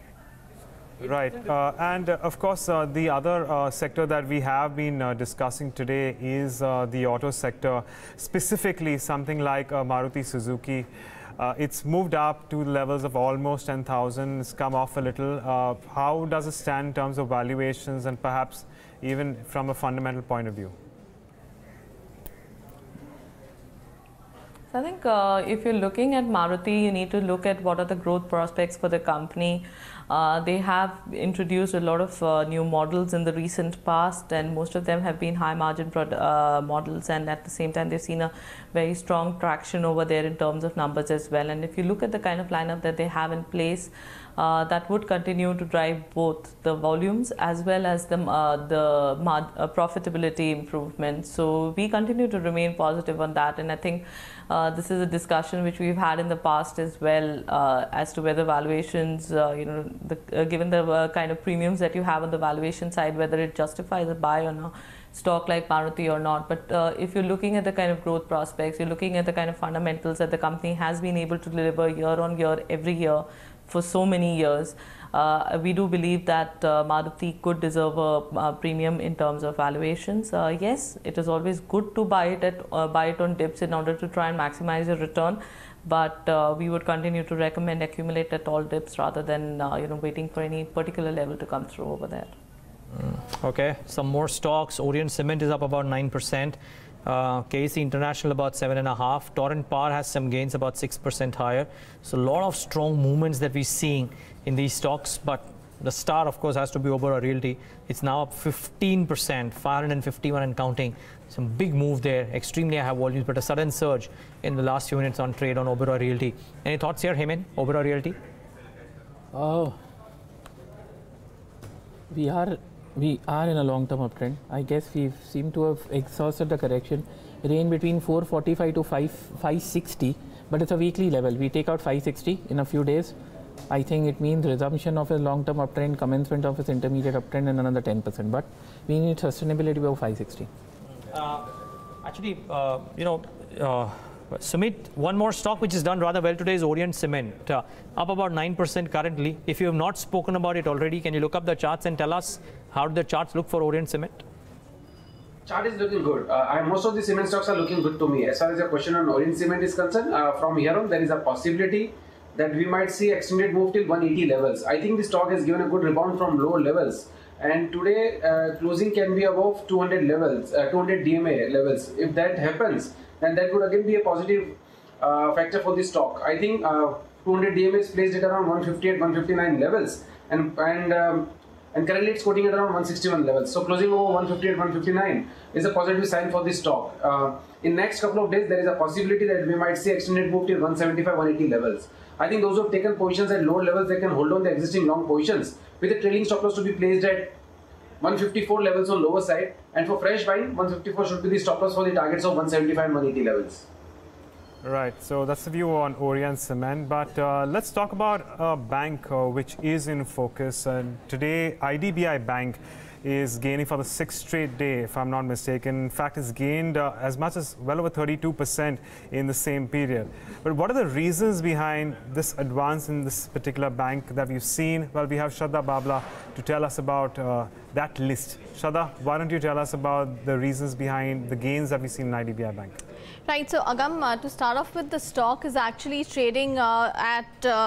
Right, and of course the other sector that we have been discussing today is the auto sector, specifically something like Maruti Suzuki. It's moved up to levels of almost 10,000, it's come off a little. How does it stand in terms of valuations and perhaps even from a fundamental point of view? So I think if you're looking at Maruti, you need to look at what are the growth prospects for the company. They have introduced a lot of new models in the recent past, and most of them have been high margin models, and at the same time they've seen a very strong traction over there in terms of numbers as well. And if you look at the kind of lineup that they have in place, that would continue to drive both the volumes as well as the profitability improvement. So we continue to remain positive on that, and I think this is a discussion which we've had in the past as well, as to whether valuations, given the kind of premiums that you have on the valuation side, whether it justifies a buy on a stock like Maruti or not. But if you're looking at the kind of growth prospects, you're looking at the kind of fundamentals that the company has been able to deliver year on year, every year for so many years, we do believe that Maruti could deserve a premium in terms of valuations. Yes, it is always good to buy it on dips in order to try and maximize your return, but we would continue to recommend accumulate at all dips rather than waiting for any particular level to come through over there. Okay, some more stocks. Orient Cement is up about 9%. KC International about 7.5%. Torrent Power has some gains, about 6% higher. So a lot of strong movements that we're seeing in these stocks, but the star of course has to be Oberoi Realty. It's now up 15%, 551 and counting. Some big move there, extremely high volumes, but a sudden surge in the last few minutes on trade on Oberoi Realty. Any thoughts here, Hemen, Oberoi Realty? We are in a long-term uptrend. I guess we seem to have exhausted the correction. Range between 445 to 560, but it's a weekly level. We take out 560 in a few days. I think it means resumption of a long-term uptrend, commencement of its intermediate uptrend, and another 10%. But we need sustainability above 560. Sumeet, one more stock which is done rather well today is Orient Cement, up about 9% currently. If you have not spoken about it already, can you look up the charts and tell us how do the charts look for Orient Cement? Chart is looking good. Most of the cement stocks are looking good to me. As far as the question on Orient Cement is concerned, from here on there is a possibility that we might see extended move till 180 levels. I think the stock has given a good rebound from lower levels, and today closing can be above 200 levels, 200 DMA levels. If that happens, then that could again be a positive factor for the stock. I think 200 DMA is placed at around 158, 159 levels, and currently it's quoting at around 161 levels. So closing over 158, 159 is a positive sign for this stock. In next couple of days, there is a possibility that we might see extended move till 175, 180 levels. I think those who have taken positions at lower levels, they can hold on the existing long positions with the trailing stop loss to be placed at 154 levels on lower side, and for fresh buying, 154 should be the stop loss for the targets of 175 and 180 levels. Right, so that's the view on Orient Cement, but let's talk about a bank which is in focus. Today, IDBI Bank is gaining for the 6th straight day, if I'm not mistaken. In fact, it's gained as much as well over 32% in the same period. But what are the reasons behind this advance in this particular bank that we've seen? Well, we have Shraddha Babla to tell us about that list. Shraddha, why don't you tell us about the reasons behind the gains that we've seen in IDBI Bank? Right, so Agam, to start off with, the stock is actually trading at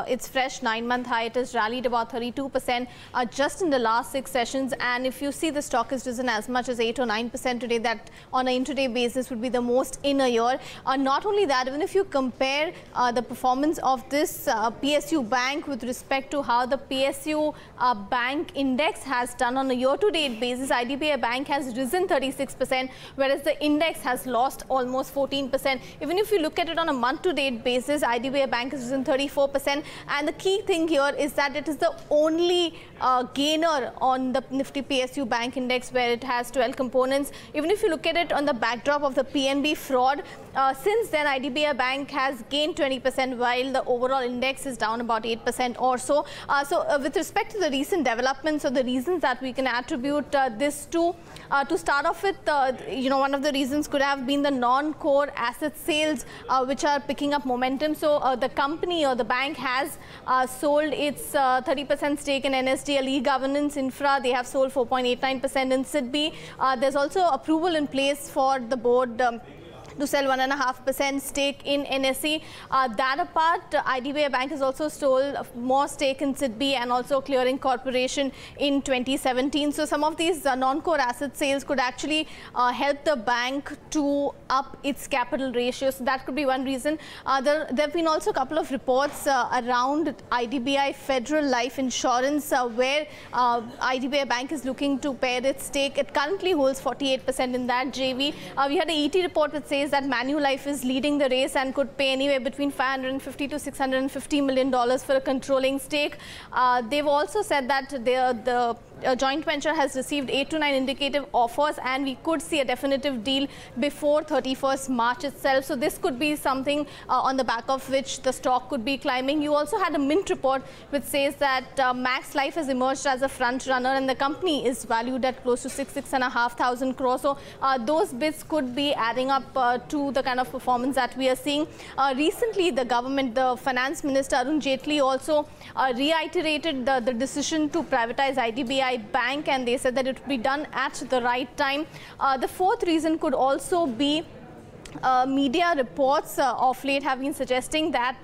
its fresh 9-month high. It has rallied about 32% just in the last 6 sessions, and if you see, the stock has risen as much as 8 or 9% today. That on an intraday basis would be the most in a year. Not only that, even if you compare the performance of this PSU bank with respect to how the PSU bank index has done on a year-to-date basis, IDBI Bank has risen 36%, whereas the index has lost almost 14%. 14%. Even if you look at it on a month-to-date basis, IDBI Bank has risen 34%. And the key thing here is that it is the only gainer on the Nifty PSU Bank Index, where it has 12 components. Even if you look at it on the backdrop of the PNB fraud, since then IDBI Bank has gained 20%, while the overall index is down about 8% or so. With respect to the recent developments or the reasons that we can attribute this to start off with, one of the reasons could have been the non-core asset sales, which are picking up momentum. So the company or the bank has sold its 30% stake in NSDL E-Governance Infra. They have sold 4.89% in SIDBI. There's also approval in place for the board to sell 1.5% stake in NSE. That apart, IDBI Bank has also sold more stake in SIDBI and also Clearing Corporation in 2017. So some of these non-core asset sales could actually help the bank to up its capital ratio. So that could be one reason. There have been also a couple of reports around IDBI Federal Life Insurance, where IDBI Bank is looking to pare its stake. It currently holds 48% in that JV. We had an ET report which says that Manulife is leading the race and could pay anywhere between $550 to $650 million for a controlling stake. They've also said that the joint venture has received 8 to 9 indicative offers, and we could see a definitive deal before 31st March itself. So this could be something on the back of which the stock could be climbing. You also had a Mint report which says that Max Life has emerged as a front runner, and the company is valued at close to 6,500 crores. So those bits could be adding up to the kind of performance that we are seeing. Recently, the government, the finance minister Arun Jaitley also reiterated the decision to privatize IDBI Bank, and they said that it would be done at the right time. The fourth reason could also be media reports of late have been suggesting that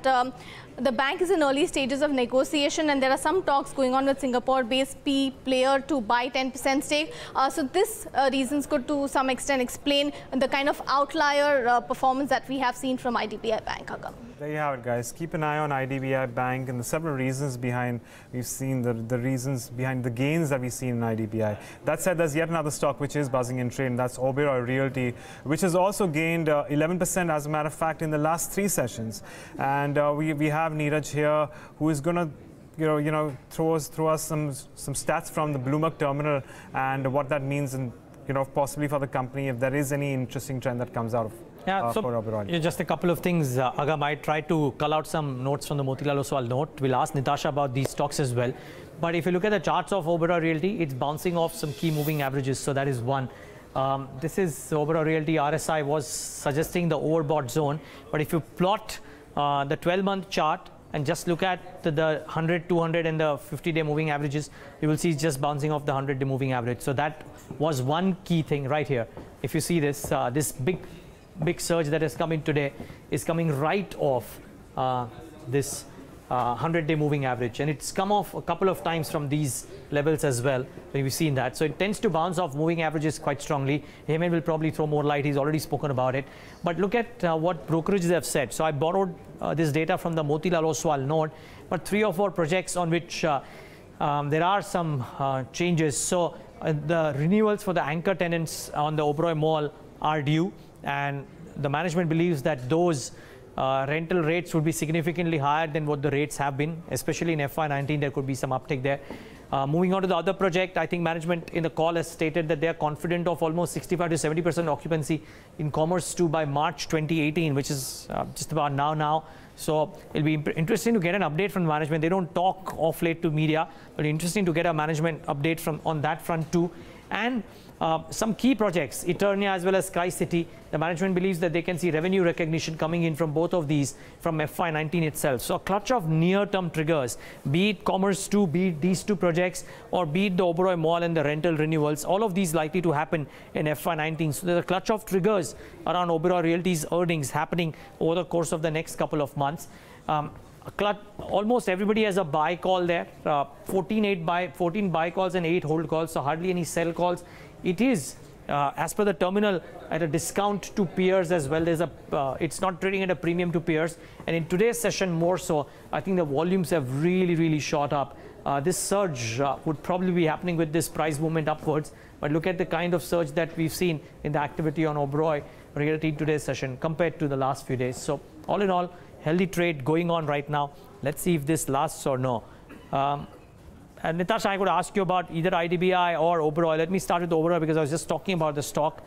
the bank is in early stages of negotiation, and there are some talks going on with Singapore-based PE player to buy 10% stake. So this reasons could to some extent explain the kind of outlier performance that we have seen from IDBI Bank. Agam. There you have it, guys. Keep an eye on IDBI Bank and the several reasons behind, we've seen the reasons behind the gains that we've seen in IDBI. That said, there's yet another stock which is buzzing in trade, and that's Oberoi Realty, which has also gained 11%, as a matter of fact, in the last 3 sessions. And we have Neeraj here, who is going to throw us some stats from the Bloomberg terminal and what that means, and possibly for the company, if there is any interesting trend that comes out of. Yeah, so just a couple of things, Agam. I tried to cull out some notes from the Motilal Oswal note. We'll ask Nitasha about these stocks as well. But if you look at the charts of Oberoi Realty, it's bouncing off some key moving averages. So that is one. This is Oberoi Realty RSI was suggesting the overbought zone. But if you plot the 12-month chart and just look at the 100, 200 and the 50-day moving averages, you will see it's just bouncing off the 100-day moving average. So that was one key thing right here. If you see this, this big surge that has come in today is coming right off this 100-day moving average, and it's come off a couple of times from these levels as well. We've seen that, so it tends to bounce off moving averages quite strongly. Hemen will probably throw more light. He's already spoken about it. But look at what brokerages have said. So I borrowed this data from the Motilal Oswal note, but 3 or 4 projects on which there are some changes. So the renewals for the anchor tenants on the Oberoi Mall are due, and the management believes that those rental rates would be significantly higher than what the rates have been, especially in FY19. There could be some uptick there. Moving on to the other project, I think management in the call has stated that they are confident of almost 65 to 70% occupancy in Commerce 2 by March 2018, which is just about now. So it'll be interesting to get an update from management. They don't talk off late to media, but interesting to get a management update on that front too. And some key projects, Eternia as well as Sky City, the management believes that they can see revenue recognition coming in from both of these from FY19 itself. So a clutch of near-term triggers, be it Commerce 2, be it these 2 projects, or be it the Oberoi Mall and the rental renewals, all of these likely to happen in FY19. So there's a clutch of triggers around Oberoi Realty's earnings happening over the course of the next couple of months. Almost everybody has a buy call there, 14 buy calls and 8 hold calls, so hardly any sell calls. It is, as per the terminal, at a discount to peers as well. It's not trading at a premium to peers, and in today's session more so, I think the volumes have really shot up. This surge would probably be happening with this price movement upwards, but look at the kind of surge that we've seen in the activity on Oberoi. reality in today's session compared to the last few days. So all in all, healthy trade going on right now. Let's see if this lasts or no. And Nitasha, I could ask you about either IDBI or Oberoi. Let me start with Oberoi because I was just talking about the stock.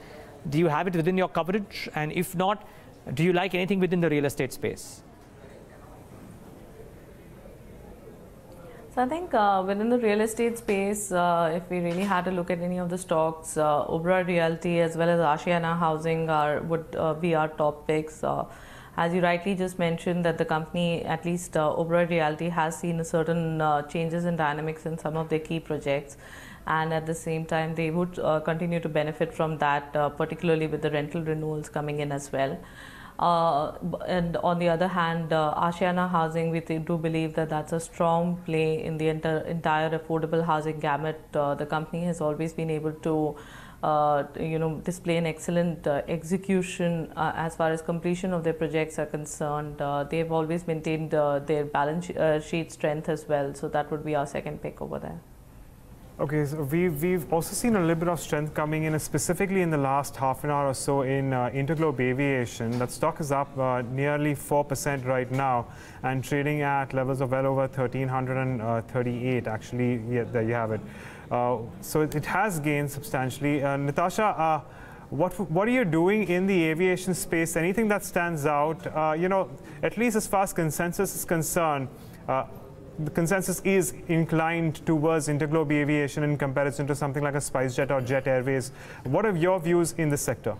Do you have it within your coverage? And if not, do you like anything within the real estate space? So I think within the real estate space, if we really had to look at any of the stocks, Oberoi Realty as well as Ashiana Housing would be our top picks. As you rightly just mentioned, that the company, at least Oberoi Realty, has seen a certain changes in dynamics in some of their key projects, and at the same time they would continue to benefit from that, particularly with the rental renewals coming in as well. And on the other hand, Ashiana Housing, we do believe that that's a strong play in the entire affordable housing gamut. The company has always been able to display an excellent execution as far as completion of their projects are concerned. They've always maintained their balance sheet strength as well. So that would be our second pick over there. Okay, so we've also seen a little bit of strength coming in, specifically in the last half an hour or so in Interglobe Aviation. That stock is up nearly 4% right now and trading at levels of well over 1,338. Actually, yeah, there you have it. So it has gained substantially. Nitasha, what are you doing in the aviation space? Anything that stands out? At least as far as consensus is concerned, the consensus is inclined towards Interglobe Aviation in comparison to something like a SpiceJet or Jet Airways. What are your views in this sector?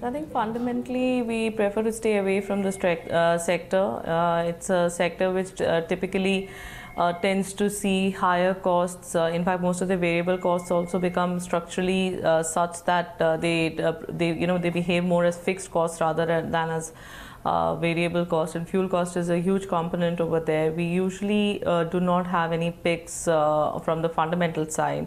I think fundamentally we prefer to stay away from the sector. It's a sector which typically tends to see higher costs. In fact, most of the variable costs also become structurally such that they behave more as fixed costs rather than as variable cost, and fuel cost is a huge component over there. We usually do not have any picks from the fundamental side,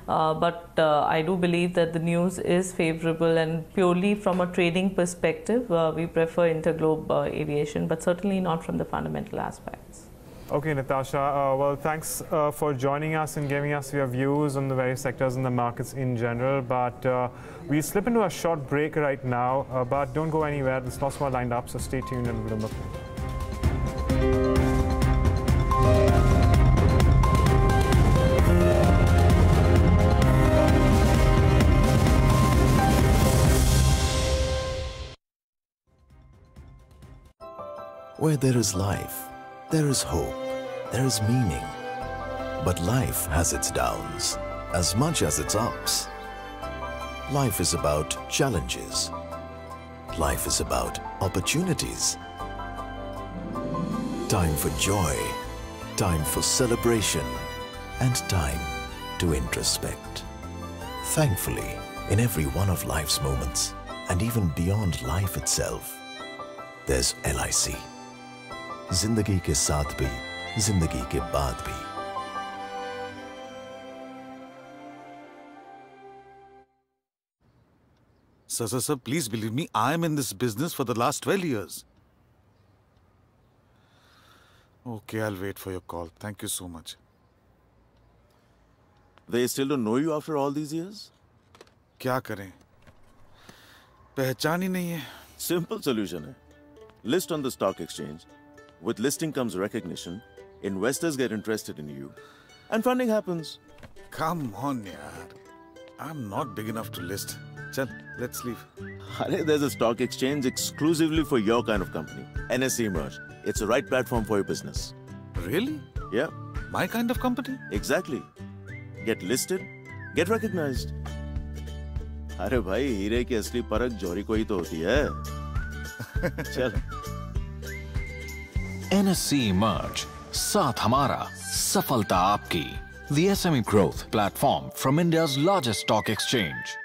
but I do believe that the news is favorable, and purely from a trading perspective, we prefer Interglobe Aviation, but certainly not from the fundamental aspects. Okay, Nitasha, well, thanks for joining us and giving us your views on the various sectors and the markets in general. But we slip into a short break right now, but don't go anywhere. There's lots more lined up, so stay tuned and we'll look. Where there is life, there is hope, there is meaning. But life has its downs as much as its ups. Life is about challenges. Life is about opportunities. Time for joy, time for celebration, and time to introspect. Thankfully, in every one of life's moments, and even beyond life itself, there's LIC. जिंदगी के साथ भी, जिंदगी के बाद भी. Sir, please believe me, I am in this business for the last 12 years. Okay, I'll wait for your call. Thank you so much. They still don't know you after all these years? क्या करें? पहचान ही नहीं है. Simple solution है. List on the stock exchange. With listing comes recognition, investors get interested in you, and funding happens. Come on, yaar. I'm not big enough to list. Chal, let's leave. There's a stock exchange exclusively for your kind of company. NSE Merge. It's the right platform for your business. Really? Yeah. My kind of company? Exactly. Get listed, get recognized. अरे भाई, हीरे की असली परख जौहरी को ही तो होती है. चल. NSE Merge. Saath Hamara. Safalta Aapki. The SME growth platform from India's largest stock exchange.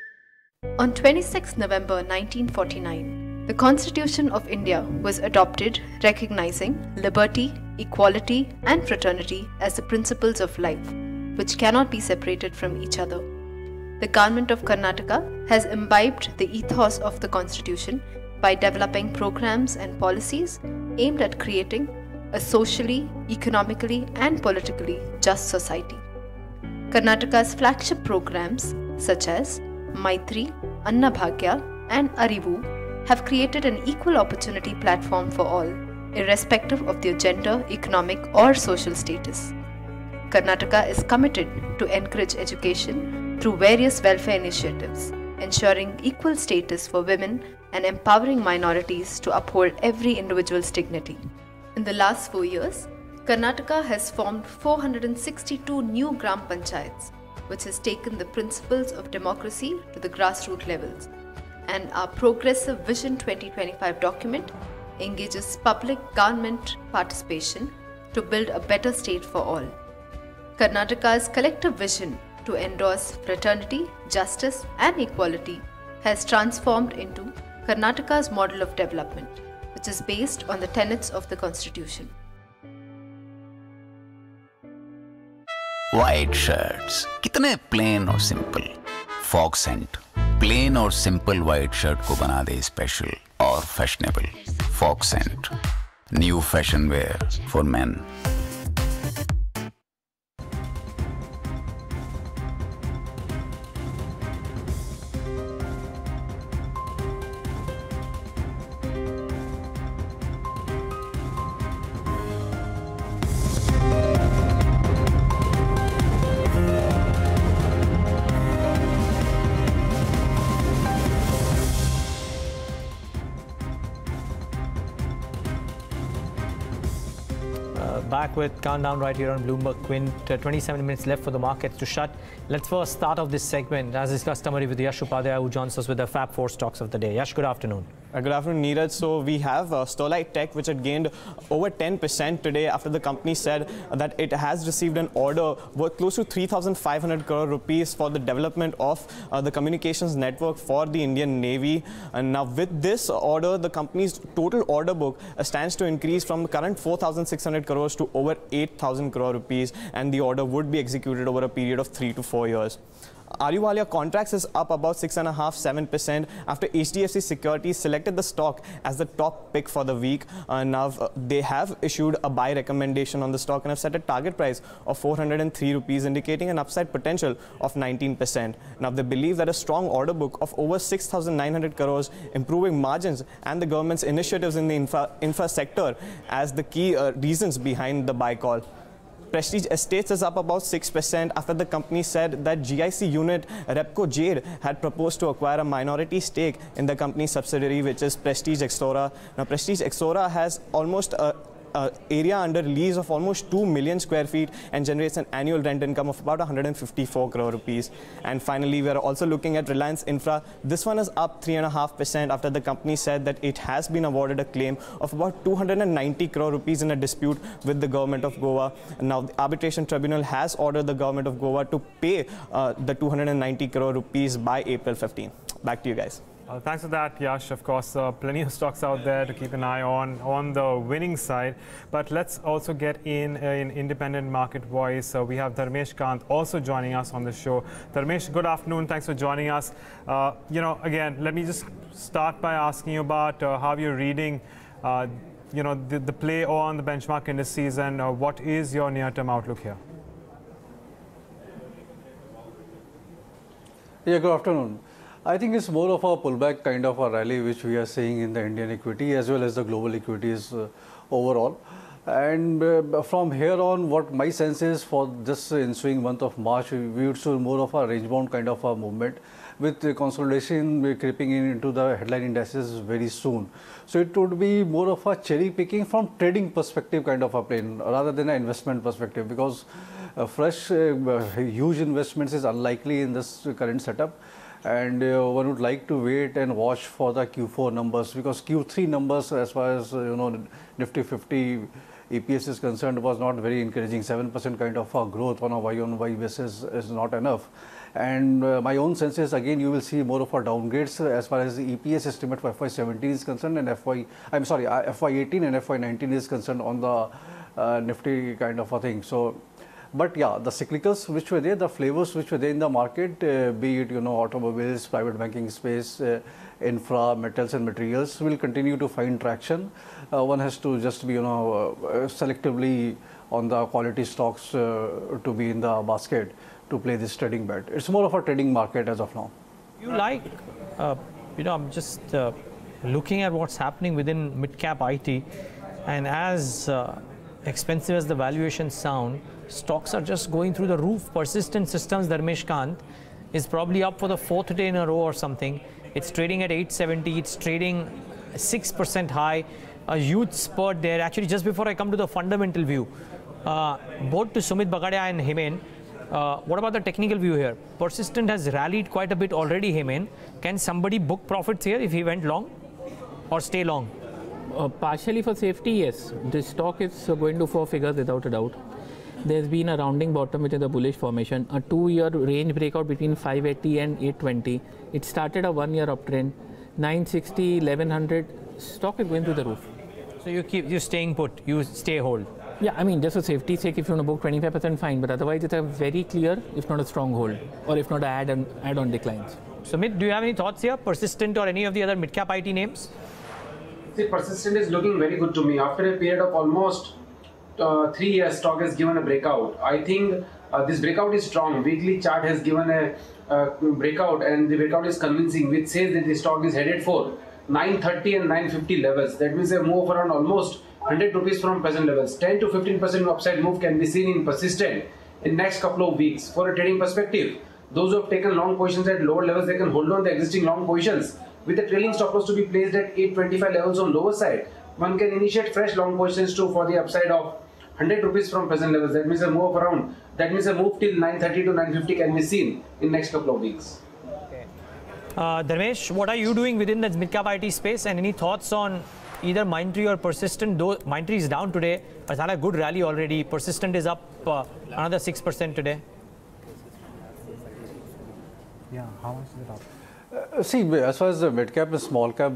On 26 November 1949, the Constitution of India was adopted, recognizing liberty, equality, and fraternity as the principles of life, which cannot be separated from each other. The government of Karnataka has imbibed the ethos of the Constitution by developing programs and policies aimed at creating a socially, economically, and politically just society. Karnataka's flagship programs, such as Maitri, Annabhagya, and Arivu have created an equal opportunity platform for all, irrespective of their gender, economic, or social status. Karnataka is committed to encourage education through various welfare initiatives, ensuring equal status for women and empowering minorities to uphold every individual's dignity. In the last 4 years, Karnataka has formed 462 new Gram Panchayats, which has taken the principles of democracy to the grassroots levels, and our Progressive Vision 2025 document engages public government participation to build a better state for all. Karnataka's collective vision to endorse fraternity, justice, and equality has transformed into Karnataka's model of development, which is based on the tenets of the Constitution. White shirts, कितने plain और simple. Fog scent, plain और simple white shirt को बना दे special और fashionable. Fog scent, new fashion wear for men. Back with Countdown right here on Bloomberg Quint. 27 minutes left for the markets to shut. Let's first start off this segment, as is customary, with Yash Upadhyay, who joins us with the Fab 4 stocks of the day. Yash, good afternoon. Good afternoon, Neeraj. So we have Sterlite Tech, which had gained over 10% today after the company said that it has received an order worth close to 3,500 crore rupees for the development of the communications network for the Indian Navy. And now with this order, the company's total order book stands to increase from the current 4,600 crores to over 8,000 crore rupees, and the order would be executed over a period of 3 to 4 years. Ahluwalia Contracts is up about 6.5–7% after HDFC Securities selected the stock as the top pick for the week. Now they have issued a buy recommendation on the stock and have set a target price of 403 rupees, indicating an upside potential of 19%. Now they believe that a strong order book of over 6,900 crores, improving margins, and the government's initiatives in the infra sector as the key reasons behind the buy call. Prestige Estates is up about 6% after the company said that GIC unit Repco Jade had proposed to acquire a minority stake in the company's subsidiary, which is Prestige Exora. Now, Prestige Exora has almost area under lease of almost 2 million square feet and generates an annual rent income of about 154 crore rupees. And finally, we are also looking at Reliance Infra. This one is up 3.5% after the company said that it has been awarded a claim of about 290 crore rupees in a dispute with the government of Goa. And now the arbitration tribunal has ordered the government of Goa to pay the 290 crore rupees by April 15. Back to you guys. Thanks for that, Yash. Of course, plenty of stocks out there to keep an eye on the winning side. But let's also get in an independent market voice. We have Dharmesh Kant also joining us on the show. Dharmesh, good afternoon. Thanks for joining us. Again, let me just start by asking you about how you're reading the play on the benchmark indices, and what is your near-term outlook here? Yeah, good afternoon. I think it's more of a pullback kind of a rally which we are seeing in the Indian equity as well as the global equities overall. And from here on, what my sense is for this ensuing month of March, we would see more of a range-bound kind of a movement with the consolidation creeping into the headline indices very soon. So it would be more of a cherry picking from trading perspective kind of a plane rather than an investment perspective, because fresh huge investments is unlikely in this current setup. And one would like to wait and watch for the Q4 numbers, because Q3 numbers, as far as Nifty 50 EPS is concerned, was not very encouraging. 7% kind of growth on a Y-on-Y basis is not enough. And my own sense is, again, you will see more of a downgrades as far as the EPS estimate for FY17 is concerned, and FY18 and FY19 is concerned on the Nifty kind of a thing. So. But yeah, the cyclicals which were there, the flavors which were there in the market, be it automobiles, private banking space, infra, metals and materials, will continue to find traction. One has to just be selectively on the quality stocks to be in the basket to play this trading bet. It's more of a trading market as of now. You like, I'm just looking at what's happening within mid-cap IT, and as expensive as the valuations sound, stocks are just going through the roof. Persistent Systems, Dharmesh, Kant, is probably up for the 4th day in a row or something. It's trading at 870. It's trading 6% high. A huge spurt there. Actually, just before I come to the fundamental view, both to Sumeet, Bagadia and Hemen, what about the technical view here? Persistent has rallied quite a bit already, Hemen. Can somebody book profits here if he went long or stay long? Partially for safety, yes. This stock is going to four figures without a doubt. There's been a rounding bottom, which is a bullish formation, a 2-year range breakout between 580 and 820. It started a 1-year uptrend, 960, 1100. Stock is going through the roof. So you're staying put, you stay hold. Yeah, I mean, just for safety's sake, if you want to book 25%, fine. But otherwise, it's a very clear, if not a strong hold, or if not add-on declines. Sumit, do you have any thoughts here? Persistent or any of the other mid-cap IT names? See, Persistent is looking very good to me. After a period of almost 3 years, stock has given a breakout. I think this breakout is strong. Weekly chart has given a breakout, and the breakout is convincing, which says that the stock is headed for 930 and 950 levels. That means a move around almost 100 rupees from present levels. 10 to 15% upside move can be seen in Persistent in next couple of weeks. For a trading perspective, those who have taken long positions at lower levels, they can hold on the existing long positions with the trailing stop loss to be placed at 825 levels on lower side. One can initiate fresh long positions too for the upside of 100 rupees from present levels. That means a move around. That means a move till 930 to 950 can be seen in next couple of weeks. Okay. Dharmesh, what are you doing within the mid-cap IT space, and any thoughts on either Mindtree or Persistent? Though Mindtree is down today, but it's had a good rally already. Persistent is up another 6% today. Yeah, how much is it up? See, as far as the mid-cap and small-cap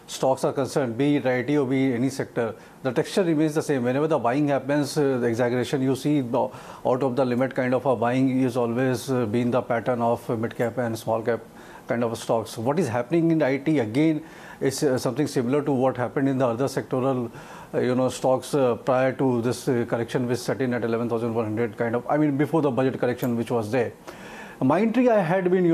stocks are concerned, be it IT or be any sector, the texture remains the same. Whenever the buying happens, the exaggeration you see out of the limit kind of a buying is always been the pattern of mid-cap and small-cap kind of stocks. What is happening in IT again is something similar to what happened in the other sectoral stocks prior to this correction, which set in at 11,100 kind of, I mean, before the budget correction which was there. Mindtree I had been,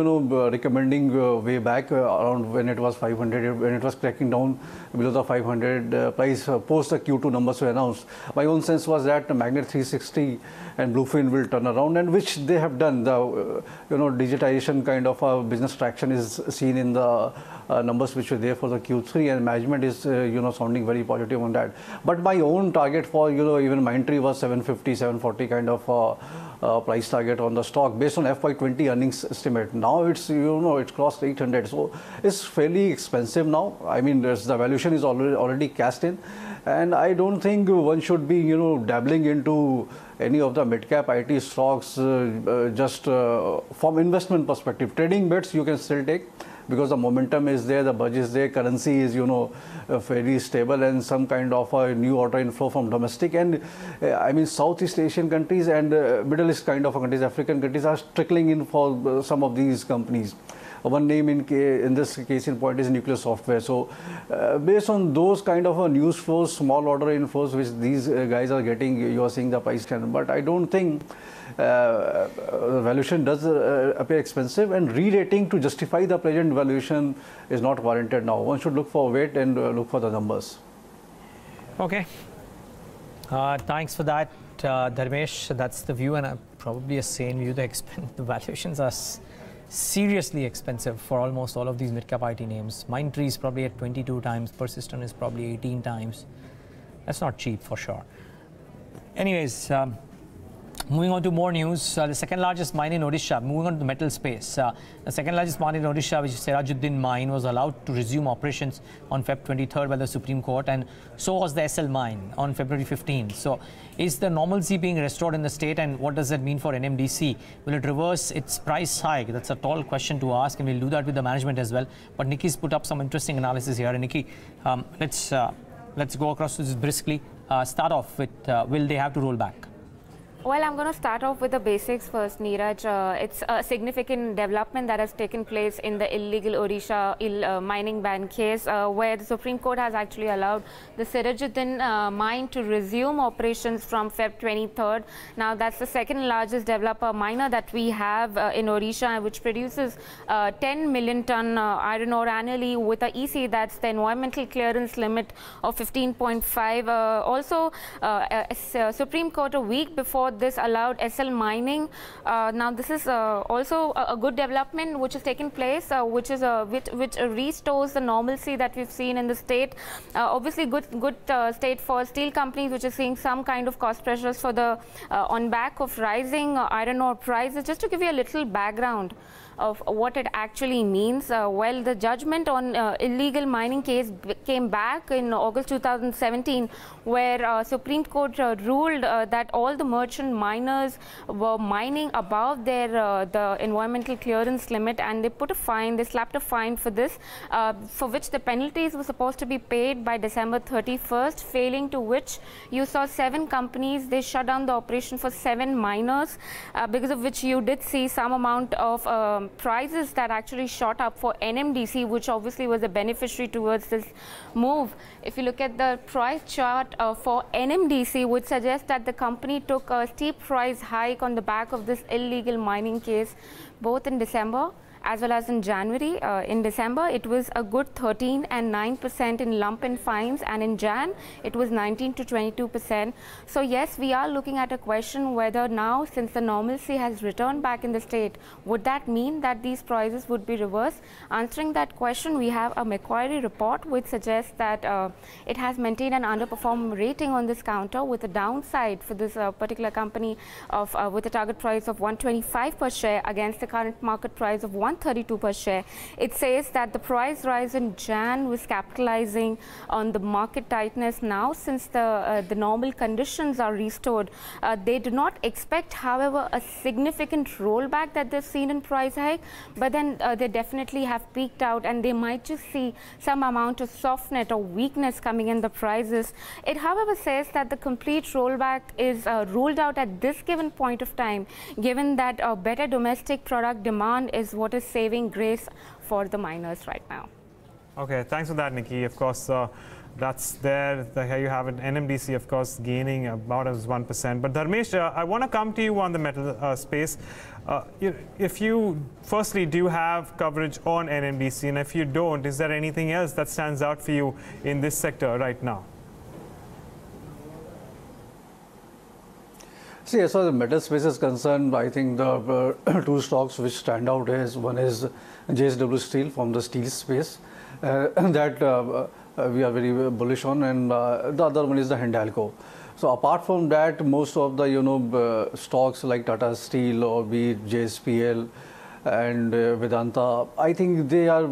recommending way back around when it was 500, when it was cracking down below the 500 price post the Q2 numbers were announced. My own sense was that Magnet 360 and Bluefin will turn around, and which they have done. The digitization kind of business traction is seen in the numbers which were there for the Q3, and management is sounding very positive on that. But my own target for even Mindtree was 750, 740 kind of price target on the stock based on FY20 earnings estimate. Now it's it's crossed 800, so it's fairly expensive now. I mean, the valuation is already cast in, and I don't think one should be dabbling into any of the mid-cap IT stocks just from investment perspective. Trading bets you can still take, because the momentum is there, the budget is there, currency is fairly stable, and some kind of a new order inflow from domestic, and I mean Southeast Asian countries and Middle East kind of countries, African countries are trickling in for some of these companies. One name in this case in point is Nuclear Software. So based on those kind of news flows, small order inflows which these guys are getting, you are seeing the price trend. But I don't think valuation does appear expensive, and re-rating to justify the present valuation is not warranted now. One should look for weight and look for the numbers. Okay. Thanks for that, Dharmesh. That's the view, and probably a sane view. The valuations are seriously expensive for almost all of these mid-cap IT names. Mindtree is probably at 22 times. Persistent is probably 18 times. That's not cheap for sure. Anyways, moving on to more news, the second largest mine in Odisha, moving on to the metal space. The second largest mine in Odisha, which is Serajuddin mine, was allowed to resume operations on Feb 23rd by the Supreme Court, and so was the SL mine on February 15th. So is the normalcy being restored in the state, and what does that mean for NMDC? Will it reverse its price hike? That's a tall question to ask, and we'll do that with the management as well. But Nikki's put up some interesting analysis here. And Nikki, let's go across to this briskly. Start off with, will they have to roll back? Well, I'm going to start off with the basics first, Neeraj. It's a significant development that has taken place in the illegal Odisha mining ban case, where the Supreme Court has actually allowed the Sirajuddin mine to resume operations from Feb 23rd. Now, that's the second largest developer miner that we have in Odisha, which produces 10 million ton iron ore annually with a EC, that's the environmental clearance limit of 15.5. Also, Supreme Court a week before this allowed SL mining. Now this is also a good development which has taken place, which restores the normalcy that we've seen in the state. Obviously good state for steel companies, which is seeing some kind of cost pressures for the on back of rising iron ore prices. Just to give you a little background of what it actually means. Well, the judgment on illegal mining case came back in August 2017, where Supreme Court ruled that all the merchant miners were mining above their the environmental clearance limit, and they put a fine, they slapped a fine for this, for which the penalties were supposed to be paid by December 31st, failing to which you saw 7 companies, they shut down the operation for 7 miners, because of which you did see some amount of prices that actually shot up for NMDC, which obviously was a beneficiary towards this move. If you look at the price chart for NMDC, would suggest that the company took a steep price hike on the back of this illegal mining case, both in December as well as in January. In December, it was a good 13 and 9% in lump and fines, and in Jan, it was 19 to 22%. So yes, we are looking at a question whether now, since the normalcy has returned back in the state, would that mean that these prices would be reversed? Answering that question, we have a Macquarie report which suggests that it has maintained an underperform rating on this counter, with a downside for this particular company of with a target price of 125 per share against the current market price of 132 per share. It says that the price rise in Jan was capitalizing on the market tightness. Now, since the normal conditions are restored, they do not expect, however, a significant rollback that they've seen in price hike, but then they definitely have peaked out, and they might just see some amount of softness or weakness coming in the prices. It, however, says that the complete rollback is ruled out at this given point of time, given that better domestic product demand is what is saving grace for the miners right now. Okay, thanks for that, Nikki. Of course, that's there. Here you have it. NMDC, of course, gaining about as 1%. But Dharmesh, I want to come to you on the metal space. If you, firstly, do you have coverage on NMDC? And if you don't, is there anything else that stands out for you in this sector right now? See, as far as the metal space is concerned, I think the 2 stocks which stand out is, one is JSW Steel from the steel space, that we are very bullish on, and the other one is the Hindalco. So apart from that, most of the stocks like Tata Steel or be it JSPL and Vedanta, I think they are,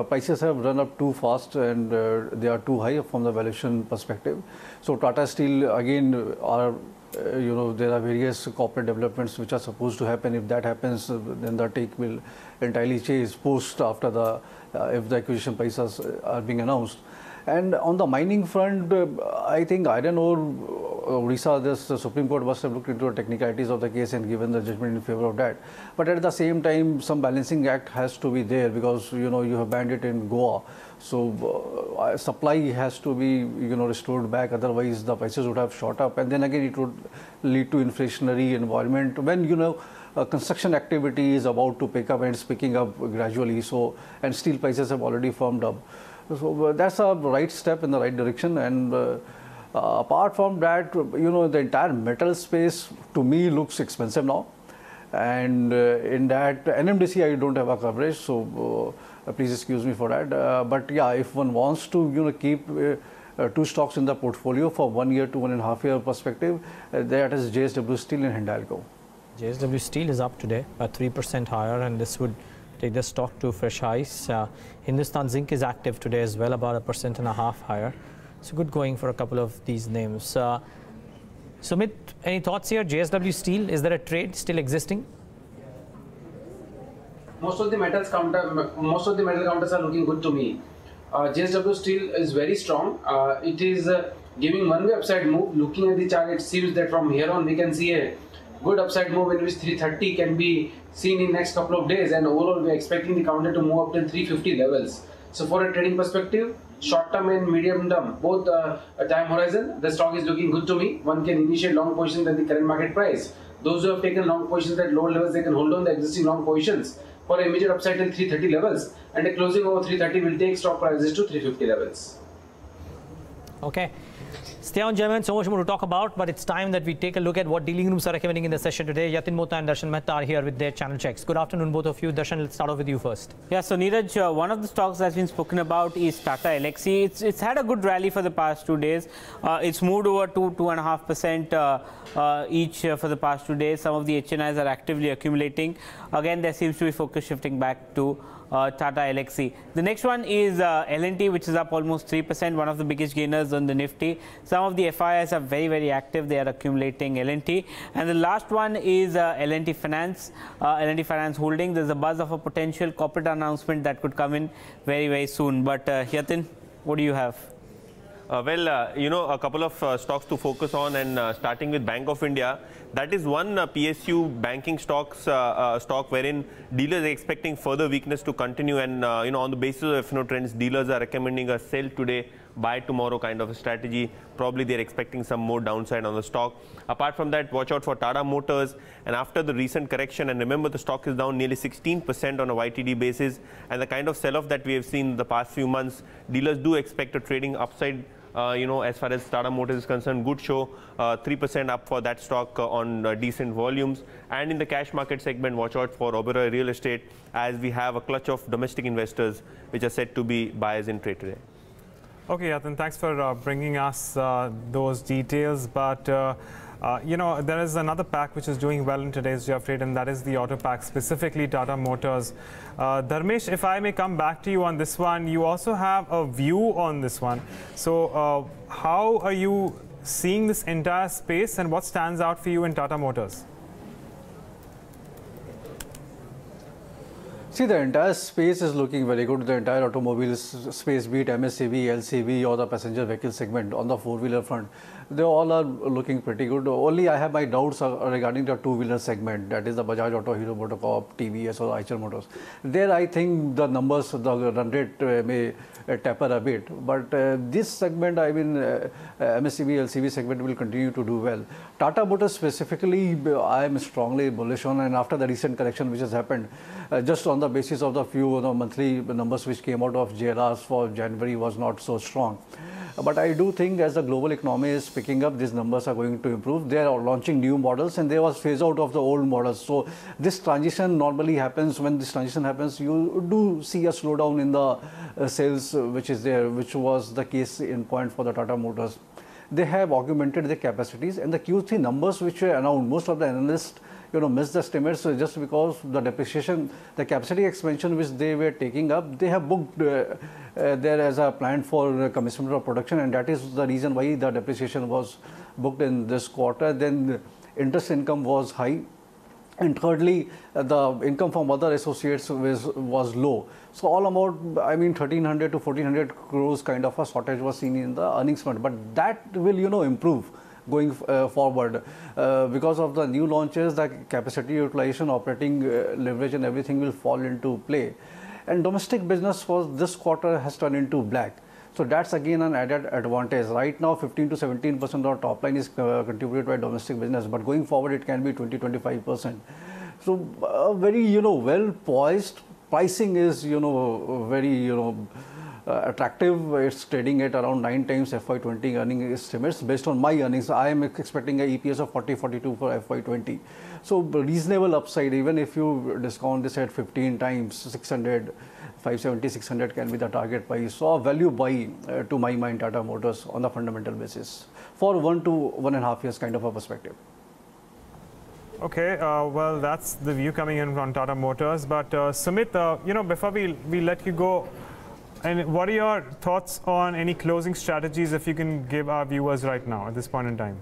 prices have run up too fast, and they are too high from the valuation perspective. So Tata Steel again are, there are various corporate developments which are supposed to happen. If that happens, then the take will entirely change post after the if the acquisition prices are being announced. And on the mining front, I think iron ore, Odisha, the Supreme Court must have looked into the technicalities of the case and given the judgment in favor of that. But at the same time, some balancing act has to be there, because you have banned it in Goa. So supply has to be restored back, otherwise the prices would have shot up, and then again it would lead to inflationary environment when construction activity is about to pick up, and it's picking up gradually. So, and steel prices have already firmed up. So that's a right step in the right direction. And apart from that, the entire metal space to me looks expensive now. And in that, NMDC I don't have a coverage, so please excuse me for that. But yeah, if one wants to keep 2 stocks in the portfolio for 1 year to 1.5 year perspective, that is JSW Steel and Hindalco. JSW Steel is up today by 3% higher, and this would take the stock to fresh highs. Hindustan Zinc is active today as well, about 1.5% higher. So good going for a couple of these names. Sumeet, any thoughts here? JSW Steel, is there a trade still existing? Most of the metal counters are looking good to me. JSW Steel is very strong. It is giving one-way upside move. Looking at the chart, it seems that from here on we can see a good upside move in which 330 can be seen in next couple of days, and overall we are expecting the counter to move up till 350 levels. So for a trading perspective, short term and medium term, both time horizon, the stock is looking good to me. One can initiate long positions at the current market price. Those who have taken long positions at lower levels, they can hold on the existing long positions for an immediate upside till 330 levels, and a closing over 330 will take stock prices to 350 levels. Okay. Stay on, German. So much more to talk about, but it's time that we take a look at what dealing rooms are recommending in the session today. Yatin Mota and Darshan Mehta are here with their channel checks. Good afternoon, both of you. Darshan, let's start off with you first. Yeah, so Neeraj, one of the stocks that's been spoken about is Tata Elxsi. It's had a good rally for the past 2 days. It's moved over to 2.5% each for the past 2 days. Some of the HNIs are actively accumulating. Again, there seems to be focus shifting back to Tata Elxsi. The next one is L&T, which is up almost 3%, one of the biggest gainers on the Nifty. Some of the FIIs are very, very active. They are accumulating L&T. And the last one is L&T Finance, L&T Finance Holding. There's a buzz of a potential corporate announcement that could come in very, very soon. But Yatin, what do you have? A couple of stocks to focus on, and starting with Bank of India. That is one PSU banking stock wherein dealers are expecting further weakness to continue, and on the basis of trends, dealers are recommending a sell today, buy tomorrow kind of a strategy. Probably they're expecting some more downside on the stock. Apart from that, watch out for Tata Motors. And after the recent correction, and remember the stock is down nearly 16% on a YTD basis, and the kind of sell-off that we have seen in the past few months, dealers do expect a trading upside. As far as Tata Motors is concerned, good show, 3% up for that stock on decent volumes. And in the cash market segment, watch out for Oberoi Real Estate, as we have a clutch of domestic investors which are said to be buyers in trade today. Okay, Yatin, thanks for bringing us those details. But there is another pack which is doing well in today's day of trade, and that is the auto pack, specifically Tata Motors. Dharmesh, if I may come back to you on this one, you also have a view on this one. So how are you seeing this entire space, and what stands out for you in Tata Motors? See, the entire space is looking very good. The entire automobile space, be it MSCV, LCV or the passenger vehicle segment on the four-wheeler front, they all are looking pretty good. Only I have my doubts regarding the two-wheeler segment, that is the Bajaj Auto, Hero MotoCorp, TVS or Eicher Motors. There I think the numbers, the run rate may taper a bit, but this segment, I mean MSCV, LCV segment will continue to do well. Tata Motors specifically, I am strongly bullish on, and after the recent correction which has happened, just on the basis of the few monthly numbers which came out of JLRs for January was not so strong. But I do think as the global economy is picking up, these numbers are going to improve. They are launching new models, and there was phase out of the old models. So this transition normally happens. When this transition happens, you do see a slowdown in the sales which is there, which was the case in point for the Tata Motors. They have augmented their capacities, and the Q3 numbers which were announced, most of the analysts missed the estimates just because the depreciation, the capacity expansion which they were taking up, they have booked there as a plan for commencement of production, and that is the reason why the depreciation was booked in this quarter. Then interest income was high, and thirdly, the income from other associates was low. So all about, I mean, 1300 to 1400 crores kind of a shortage was seen in the earnings front, but that will improve going forward because of the new launches. The capacity utilization, operating leverage and everything will fall into play, and domestic business for this quarter has turned into black. So that's again an added advantage. Right now 15 to 17% of our top line is contributed by domestic business, but going forward it can be 20-25%. So very well poised. Pricing is very attractive. It's trading at around 9 times FY20 earning estimates. Based on my earnings, I am expecting a EPS of 40-42 for FY20. So reasonable upside, even if you discount this at 15 times, 600, 570, 600 can be the target price. So a value buy to my mind, Tata Motors on the fundamental basis for 1 to 1.5 years kind of a perspective. Okay, well, that's the view coming in from Tata Motors. But Sumeet, before we let you go, and what are your thoughts on any closing strategies if you can give our viewers right now at this point in time?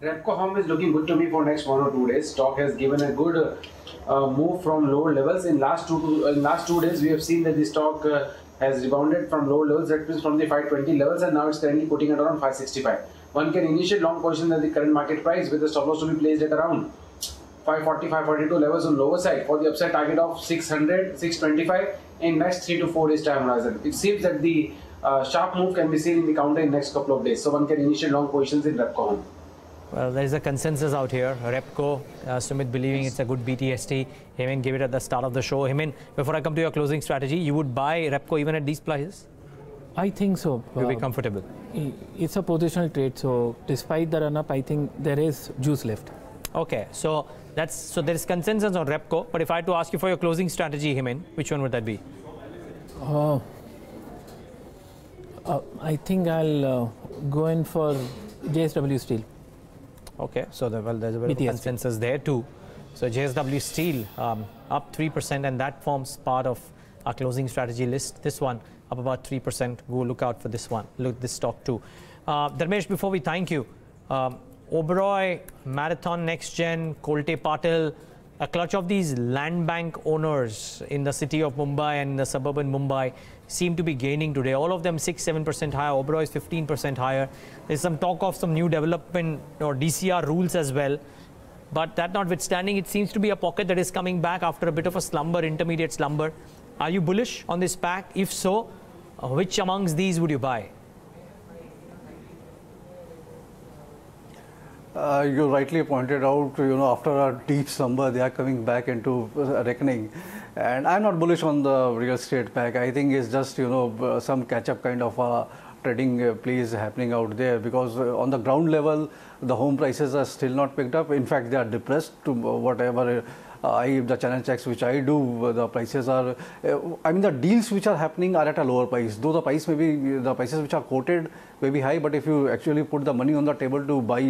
Repco Home is looking good to me for next 1 or 2 days. Stock has given a good move from lower levels. In last two days, we have seen that the stock has rebounded from low levels, that means from the 520 levels, and now it's currently putting it around 565. One can initiate long position at the current market price with the stop loss to be placed at around 540, 542 levels on lower side for the upside target of 600, 625 in next 3 to 4 days time horizon. It seems that the sharp move can be seen in the counter in next couple of days. So one can initiate long positions in Repco. Well, there is a consensus out here. Repco, Sumeet believing it's a good BTST. Hemen gave it at the start of the show. Hemen, before I come to your closing strategy, you would buy Repco even at these prices? I think so. You'll be comfortable. It's a positional trade, so despite the run-up, I think there is juice left. Okay, so there is consensus on Repco. But if I had to ask you for your closing strategy, Hemen, which one would that be? I think I'll go in for JSW Steel. Okay, so there's a bit of consensus there too. So JSW Steel up 3%, and that forms part of our closing strategy list. This one up about 3%. Go look out for this one. Look this stock too. Dharmesh, before we thank you, Oberoi, Marathon Next Gen, Kolte Patil, a clutch of these land bank owners in the city of Mumbai and in the suburban Mumbai seem to be gaining today. All of them 6-7% higher. Oberoi is 15% higher. There's some talk of some new development or DCR rules as well. But that notwithstanding, it seems to be a pocket that is coming back after a bit of a slumber, intermediate slumber. Are you bullish on this pack? If so, which amongst these would you buy? You rightly pointed out, after a deep slumber, they are coming back into reckoning. And I'm not bullish on the real estate pack. I think it's just, some catch-up kind of trading plays happening out there, because on the ground level, the home prices are still not picked up. In fact, they are depressed to whatever the channel checks which I do. The prices are, the deals which are happening are at a lower price. Though the prices which are quoted may be high, but if you actually put the money on the table to buy,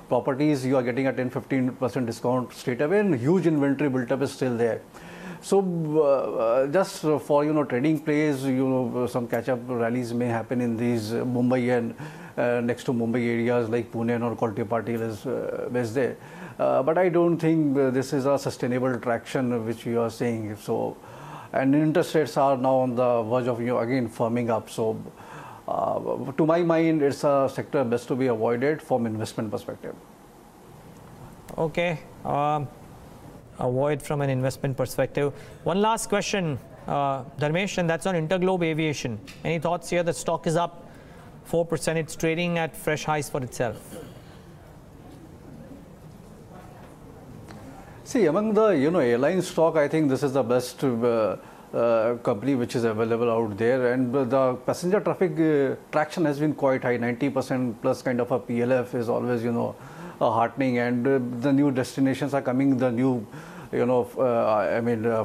properties, you are getting a 10-15% discount straight away, and huge inventory built up is still there. So just for trading plays, some catch-up rallies may happen in these Mumbai and next to Mumbai areas like Pune or Kolte Patil is based there. But I don't think this is a sustainable traction which you are saying. So, and interest rates are now on the verge of again firming up. So, to my mind, it's a sector best to be avoided from investment perspective. Okay. Avoid from an investment perspective. One last question, Dharmesh, and that's on Interglobe Aviation. Any thoughts here? The stock is up 4%. It's trading at fresh highs for itself. See, among the airline stock, I think this is the best company which is available out there, and the passenger traffic traction has been quite high. 90% plus kind of a PLF is always heartening, and the new destinations are coming. The new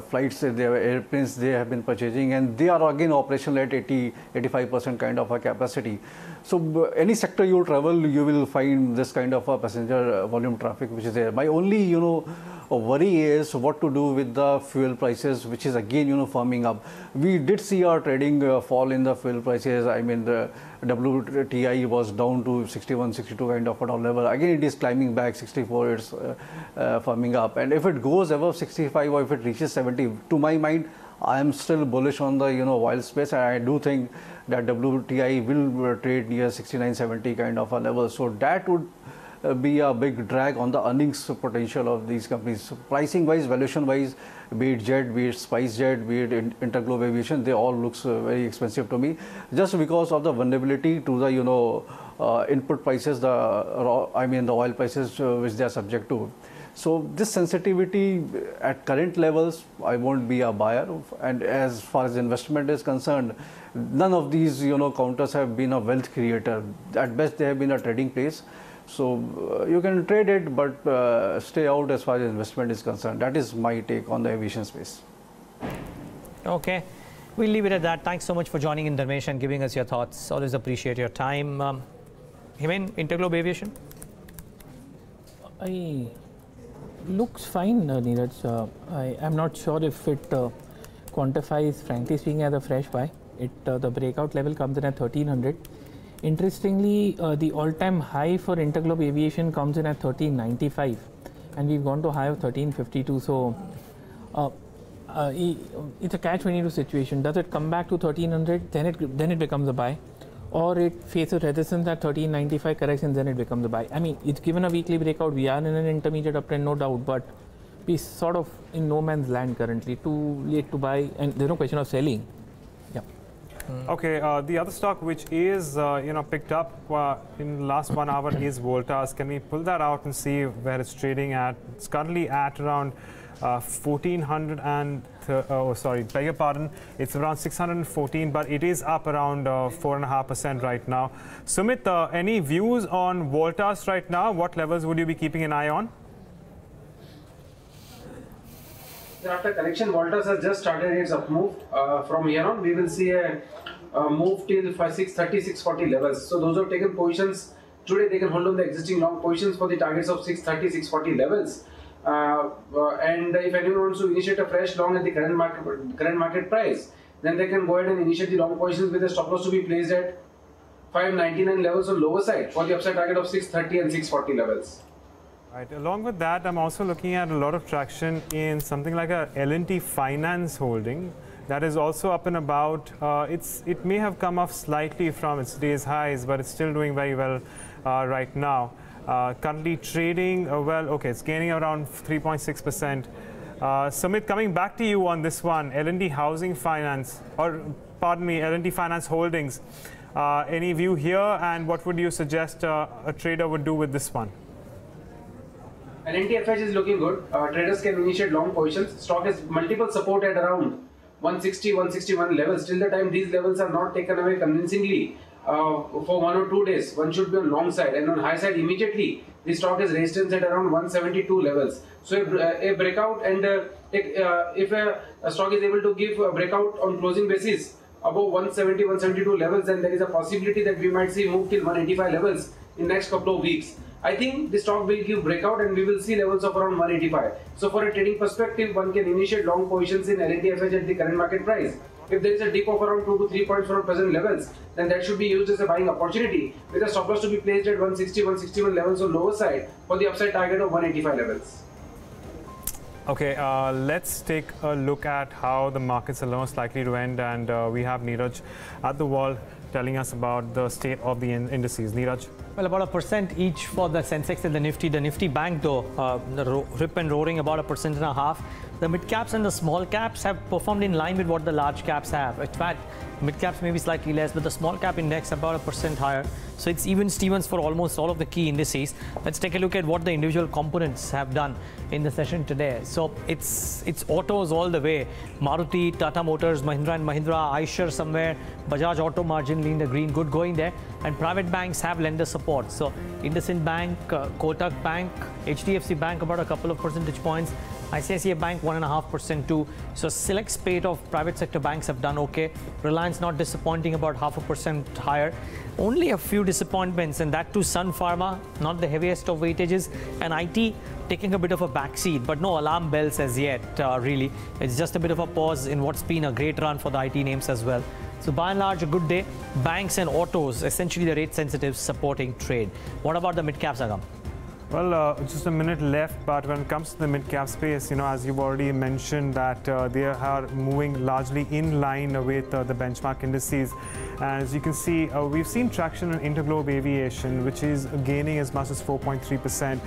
flights, airplanes they have been purchasing, and they are again operational at 80-85% kind of a capacity. So any sector you travel, you will find this kind of a passenger volume traffic which is there. My only worry is what to do with the fuel prices, which is again firming up. We did see our trading fall in the fuel prices. The WTI was down to 61, 62 kind of a level. Again, it is climbing back. 64, it's firming up. And if it goes above 65 or if it reaches 70, to my mind, I am still bullish on the oil space, and I do think that WTI will trade near 69, 70 kind of a level. So that would be a big drag on the earnings potential of these companies. Pricing wise, valuation wise, be it Jet, be it SpiceJet, be it Interglobe Aviation, they all looks very expensive to me, just because of the vulnerability to the input prices, the oil prices which they are subject to. So this sensitivity at current levels, I won't be a buyer. And as far as investment is concerned, none of these counters have been a wealth creator. At best, they have been a trading place. So you can trade it, but stay out as far as investment is concerned. That is my take on the aviation space. Okay, we'll leave it at that. Thanks so much for joining in, Dharmesh, and giving us your thoughts. Always appreciate your time. Hemen, Interglobe Aviation? Looks fine, Neeraj. I am not sure if it quantifies, frankly speaking, as a fresh buy. The breakout level comes in at 1300. Interestingly, the all-time high for Interglobe Aviation comes in at 1395, and we've gone to a high of 1352. So it's a catch-22 situation. Does it come back to 1300? Then it becomes a buy, or it faces resistance at 1395 correction, then it becomes a buy. I mean, it's given a weekly breakout. We are in an intermediate uptrend, no doubt, but we're sort of in no man's land currently. Too late to buy, and there's no question of selling. Yeah. Okay, the other stock which is picked up in the last 1 hour is Voltas. Can we pull that out and see where it's trading at? It's currently at around 1400 and beg your pardon, it's around 614, but it is up around 4.5% right now. Sumeet, any views on Voltas right now? What levels would you be keeping an eye on? After correction, Voltas has just started its up move. From here on, we will see a move till 630, 640 levels. So those who have taken positions today, they can hold on the existing long positions for the targets of 630, 640 levels. And if anyone wants to initiate a fresh long at the current market price, then they can go ahead and initiate the long positions with a stop loss to be placed at 599 levels on lower side for the upside target of 630 and 640 levels. Right. Along with that, I'm also looking at a lot of traction in something like a L&T Finance holding that is also up and about. It may have come off slightly from its day's highs, but it's still doing very well right now. Currently trading it's gaining around 3.6%. Sumeet, coming back to you on this one, L&T Housing Finance, L&T Finance Holdings. Any view here, and what would you suggest a trader would do with this one? L&T FH is looking good. Traders can initiate long positions. Stock has multiple support at around 160, 161 levels. Till the time these levels are not taken away convincingly for 1 or 2 days, one should be on long side, and on high side immediately the stock has resistance at around 172 levels. So a breakout, and if a stock is able to give a breakout on closing basis above 170, 172 levels, then there is a possibility that we might see move till 185 levels in next couple of weeks. I think the stock will give breakout and we will see levels of around 185. So for a trading perspective, one can initiate long positions in L&T FH at the current market price. If there is a dip of around 2 to 3 points from present levels, then that should be used as a buying opportunity, with a stop loss to be placed at 160, 161 levels on lower side for the upside target of 185 levels. Okay, let's take a look at how the markets are most likely to end, and we have Neeraj at the wall telling us about the state of the indices. Neeraj? Well, about 1% each for the Sensex and the Nifty. The Nifty Bank, though, rip and roaring about 1.5%. The mid caps and the small caps have performed in line with what the large caps have. In fact, mid caps may be slightly less, but the small cap index about 1% higher. So it's even Stevens for almost all of the key indices. Let's take a look at what the individual components have done in the session today. So it's autos all the way. Maruti, Tata Motors, Mahindra and Mahindra, Eicher somewhere, Bajaj Auto marginally in the green, good going there. And private banks have lender support. So IndusInd Bank, Kotak Bank, HDFC Bank about a couple of percentage points. ICICI Bank 1.5% too. So select spate of private sector banks have done okay. Reliance not disappointing, about 0.5% higher. Only a few disappointments, and that too Sun Pharma, not the heaviest of weightages, and IT taking a bit of a backseat, but no alarm bells as yet, really. It's just a bit of a pause in what's been a great run for the IT names as well. So by and large, a good day. Banks and autos, essentially the rate sensitive, supporting trade. What about the mid caps, Agam? Well, just a minute left, but when it comes to the mid-cap space, as you've already mentioned, that they are moving largely in line with the benchmark indices. As you can see, we've seen traction in Interglobe Aviation, which is gaining as much as 4.3%.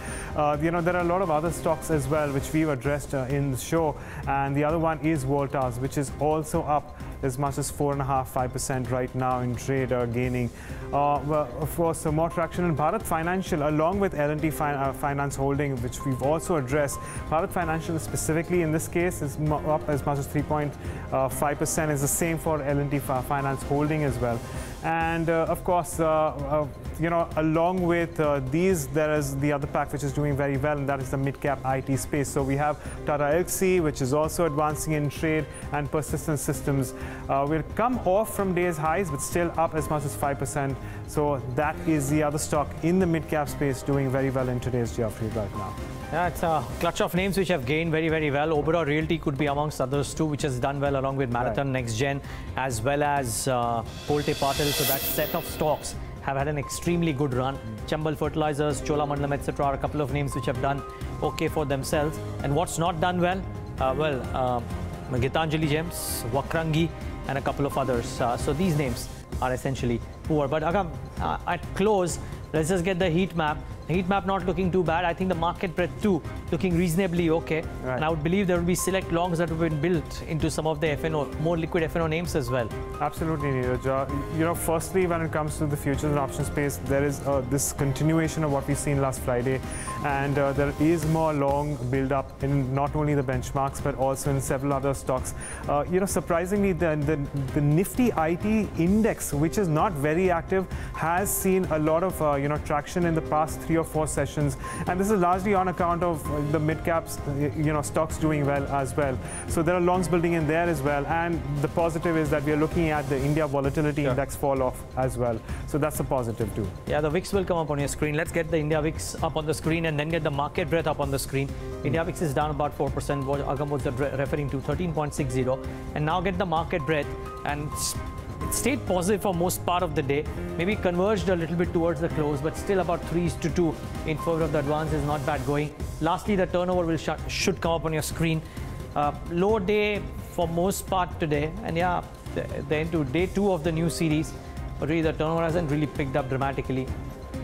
There are a lot of other stocks as well, which we've addressed in the show. And the other one is Voltas, which is also up as much as 4.5–5% right now in trade, gaining. Well, of course, more traction in Bharat Financial, along with L&T Finance Holding, which we've also addressed. Bharat Financial specifically in this case is up as much as 3.5%. Is the same for L&T Finance Holding as well. And of course, along with these, there is the other pack which is doing very well, and that is the mid-cap IT space. So we have Tata Elxsi, which is also advancing in trade, and Persistent Systems will come off from day's highs, but still up as much as 5%. So that is the other stock in the mid-cap space doing very well in today's geometry right now. Yeah, it's a clutch of names which have gained very, very well. Oberoi Realty could be amongst others too, which has done well along with Marathon, Next Gen, as well as Polte Patil. So that set of stocks have had an extremely good run. Chambal Fertilizers, Cholamandalam, etc. are a couple of names which have done okay for themselves. And what's not done well? Gitanjali Gems, Vakrangi, and a couple of others. So these names are essentially poor. But Agam, at close, let's just get the heat map. The heat map not looking too bad. I think the market breadth too looking reasonably okay. Right. And I would believe there will be select longs that have been built into some of the FNO, more liquid FNO names as well. Absolutely, Neeraj. Firstly, when it comes to the futures and options space, there is this continuation of what we've seen last Friday, and there is more long build-up in not only the benchmarks but also in several other stocks. Surprisingly, the Nifty IT index, which is not very active, has seen a lot of traction in the past 3 or 4 sessions, and this is largely on account of the mid-caps, stocks doing well as well. So there are longs building in there as well, and the positive is that we are looking at the India Volatility Index fall off as well. So that's a positive too. Yeah, the VIX will come up on your screen. Let's get the India VIX up on the screen and then get the market breadth up on the screen. India VIX is down about 4%, what Agam was referring to, 13.60. And now get the market breadth, and it stayed positive for most part of the day, maybe converged a little bit towards the close, but still about 3:2 in favor of the advance is not bad going. Lastly, the turnover should come up on your screen. Low day for most part today, and yeah, the end to day 2 of the new series, but really the turnover hasn't really picked up dramatically.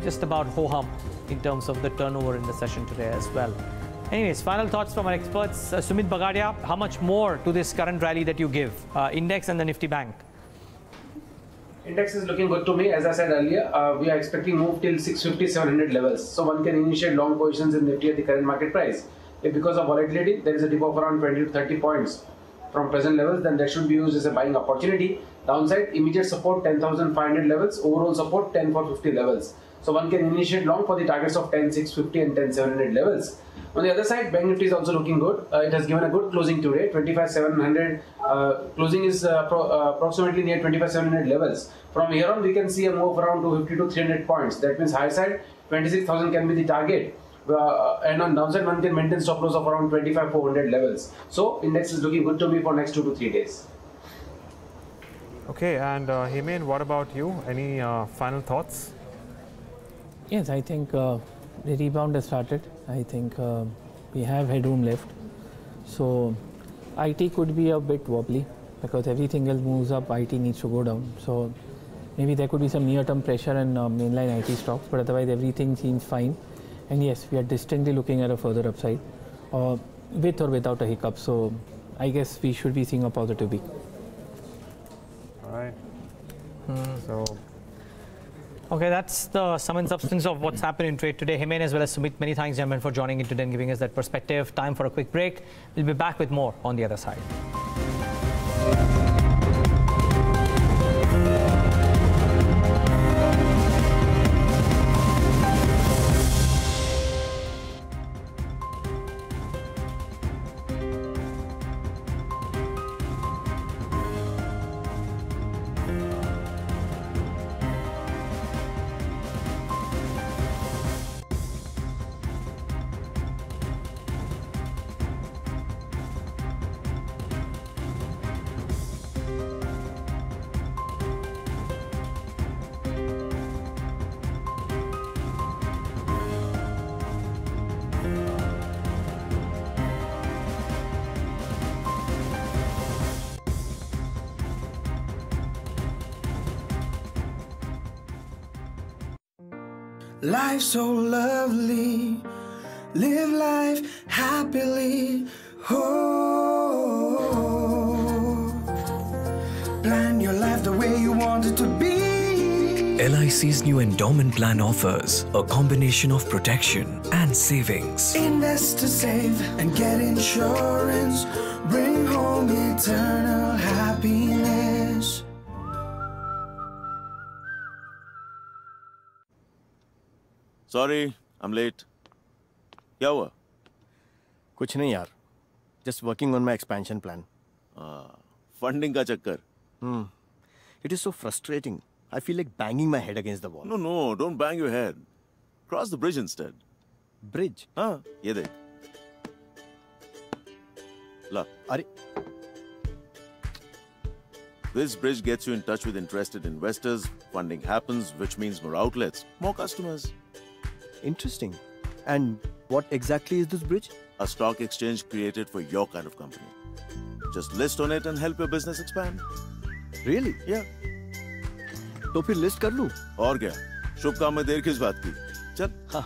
Just about ho-hum in terms of the turnover in the session today as well. Anyways, final thoughts from our experts. Sumeet, Bagadia, how much more to this current rally that you give? Index and the Nifty Bank. Index is looking good to me. As I said earlier, we are expecting move till 650, 700 levels. So one can initiate long positions in Nifty at the current market price. If because of volatility, there is a dip of around 20 to 30 points from present levels, then that should be used as a buying opportunity. Downside, immediate support 10,500 levels, overall support 10,450 levels. So one can initiate long for the targets of 10,650 and 10,700 levels. On the other side, Bank Nifty is also looking good. It has given a good closing today. 25,700 closing is approximately near 25,700 levels. From here on, we can see a move around 250 to 300 points. That means high side 26,000 can be the target. And on downside, one can maintain stop loss of around 25,400 levels. So index is looking good to me for next 2 to 3 days. Okay, and Hemen, what about you? Any final thoughts? Yes, I think the rebound has started. I think we have headroom left. So IT could be a bit wobbly because everything else moves up, IT needs to go down. So maybe there could be some near-term pressure in mainline IT stocks, but otherwise everything seems fine. And yes, we are distantly looking at a further upside with or without a hiccup. So I guess we should be seeing a positive week. All right. So. Okay, that's the sum and substance of what's happened in trade today. Hemen as well as Sumeet, many thanks, gentlemen, for joining in today and giving us that perspective. Time for a quick break. We'll be back with more on the other side. Life's so lovely, live life happily. Oh, plan your life the way you want it to be. LIC's new endowment plan offers a combination of protection and savings. Invest to save and get insurance. Bring home eternal happiness. Sorry, I'm late. क्या हुआ? कुछ नहीं यार. Just working on my expansion plan. Funding का चक्कर. It is so frustrating. I feel like banging my head against the wall. No, don't bang your head. Cross the bridge instead. Bridge? हाँ, ये देख. ला. अरे. This bridge gets you in touch with interested investors. Funding happens, which means more outlets, more customers. Interesting. And what exactly is this bridge? A stock exchange created for your kind of company. Just list on it and help your business expand. Really? Yeah. तो फिर list कर लूं? और क्या? शुभ काम में देर किस बात की? चल. हाँ.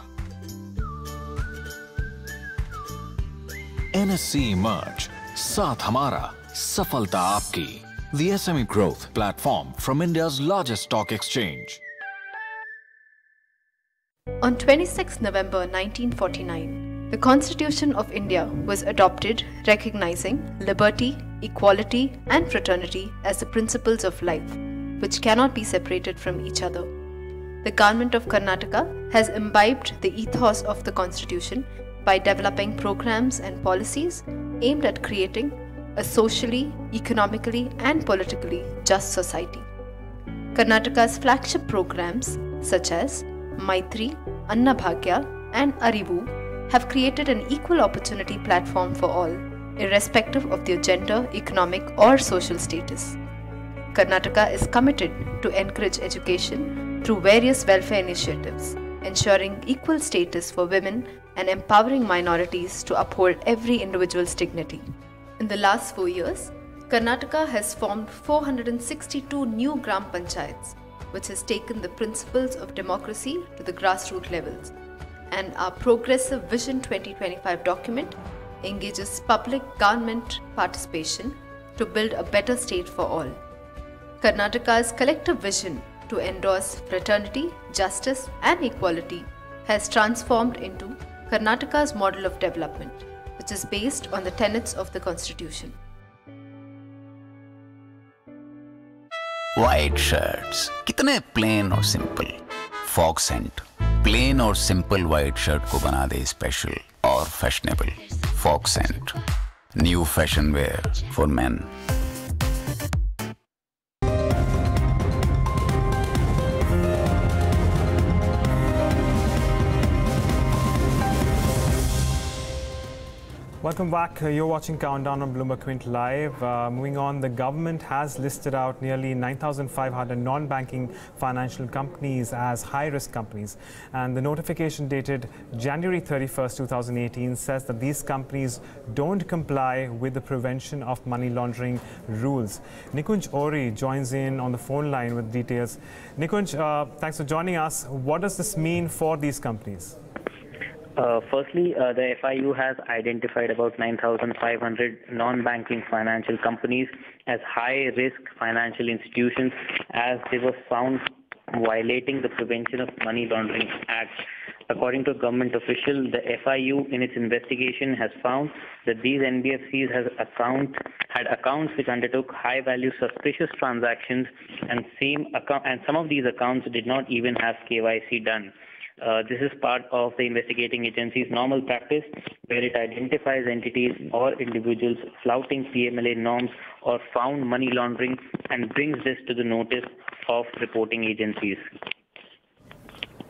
NSE Emerge, साथ हमारा, सफलता आपकी. The SME Growth platform from India's largest stock exchange. On 26 November 1949, the Constitution of India was adopted, recognizing liberty, equality, and fraternity as the principles of life, which cannot be separated from each other. The government of Karnataka has imbibed the ethos of the Constitution by developing programs and policies aimed at creating a socially, economically, and politically just society. Karnataka's flagship programs such as Maitri, Annabhagya, and Arivu have created an equal opportunity platform for all, irrespective of their gender, economic, or social status. Karnataka is committed to encourage education through various welfare initiatives, ensuring equal status for women and empowering minorities to uphold every individual's dignity. In the last 4 years, Karnataka has formed 462 new Gram Panchayats, which has taken the principles of democracy to the grassroots levels, and our Progressive Vision 2025 document engages public government participation to build a better state for all. Karnataka's collective vision to endorse fraternity, justice, and equality has transformed into Karnataka's model of development, which is based on the tenets of the Constitution. White shirts, कितने plain और simple. Fog scent, plain और simple white shirt को बना दे special और fashionable. Fog scent, new fashion wear for men. Welcome back. You're watching Countdown on Bloomberg Quint Live. Moving on, the government has listed out nearly 9,500 non-banking financial companies as high-risk companies. And the notification dated January 31st, 2018 says that these companies don't comply with the prevention of money laundering rules. Nikunj Ori joins in on the phone line with details. Nikunj, thanks for joining us. What does this mean for these companies? Firstly, the FIU has identified about 9,500 non-banking financial companies as high-risk financial institutions as they were found violating the Prevention of Money Laundering Act. According to a government official, the FIU in its investigation has found that these NBFCs had accounts which undertook high-value suspicious transactions, and some of these accounts did not even have KYC done. This is part of the investigating agency's normal practice, where it identifies entities or individuals flouting PMLA norms or found money laundering and brings this to the notice of reporting agencies.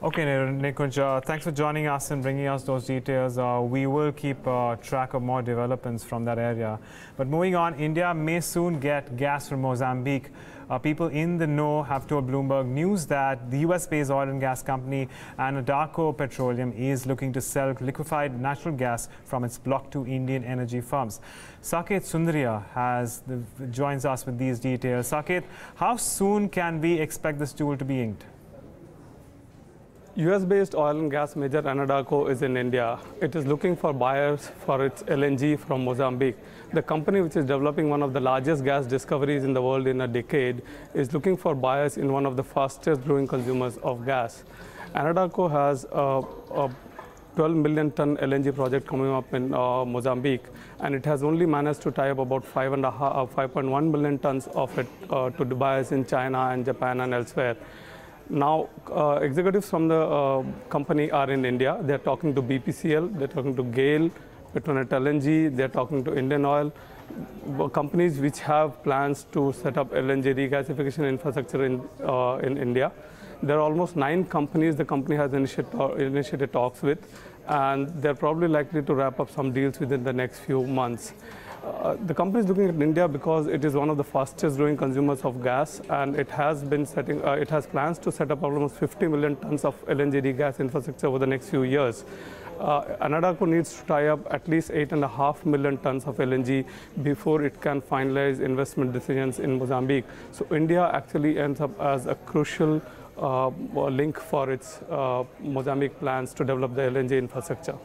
Okay, Nikunj, thanks for joining us and bringing us those details. We will keep track of more developments from that area. But moving on, India may soon get gas from Mozambique. People in the know have told Bloomberg News that the US-based oil and gas company Anadarko Petroleum is looking to sell liquefied natural gas from its block to Indian energy firms. Saket Sundaria joins us with these details. Saket, how soon can we expect this deal to be inked? US-based oil and gas major Anadarko is in India. It is looking for buyers for its LNG from Mozambique. The company, which is developing one of the largest gas discoveries in the world in a decade, is looking for buyers in one of the fastest growing consumers of gas. Anadarko has a 12 million ton LNG project coming up in Mozambique, and it has only managed to tie up about 5.1 million tons of it to the buyers in China and Japan and elsewhere. Now, executives from the company are in India. They're talking to BPCL, they're talking to GAIL, Petronet LNG, they're talking to Indian Oil, companies which have plans to set up LNG regasification infrastructure in India. There are almost 9 companies the company has initiated talks with, and they're probably likely to wrap up some deals within the next few months. The company is looking at India because it is one of the fastest growing consumers of gas, and it has plans to set up almost 50 million tons of LNG regas infrastructure over the next few years. Anadarko needs to tie up at least 8.5 million tons of LNG before it can finalize investment decisions in Mozambique. So India actually ends up as a crucial link for its Mozambique plans to develop the LNG infrastructure.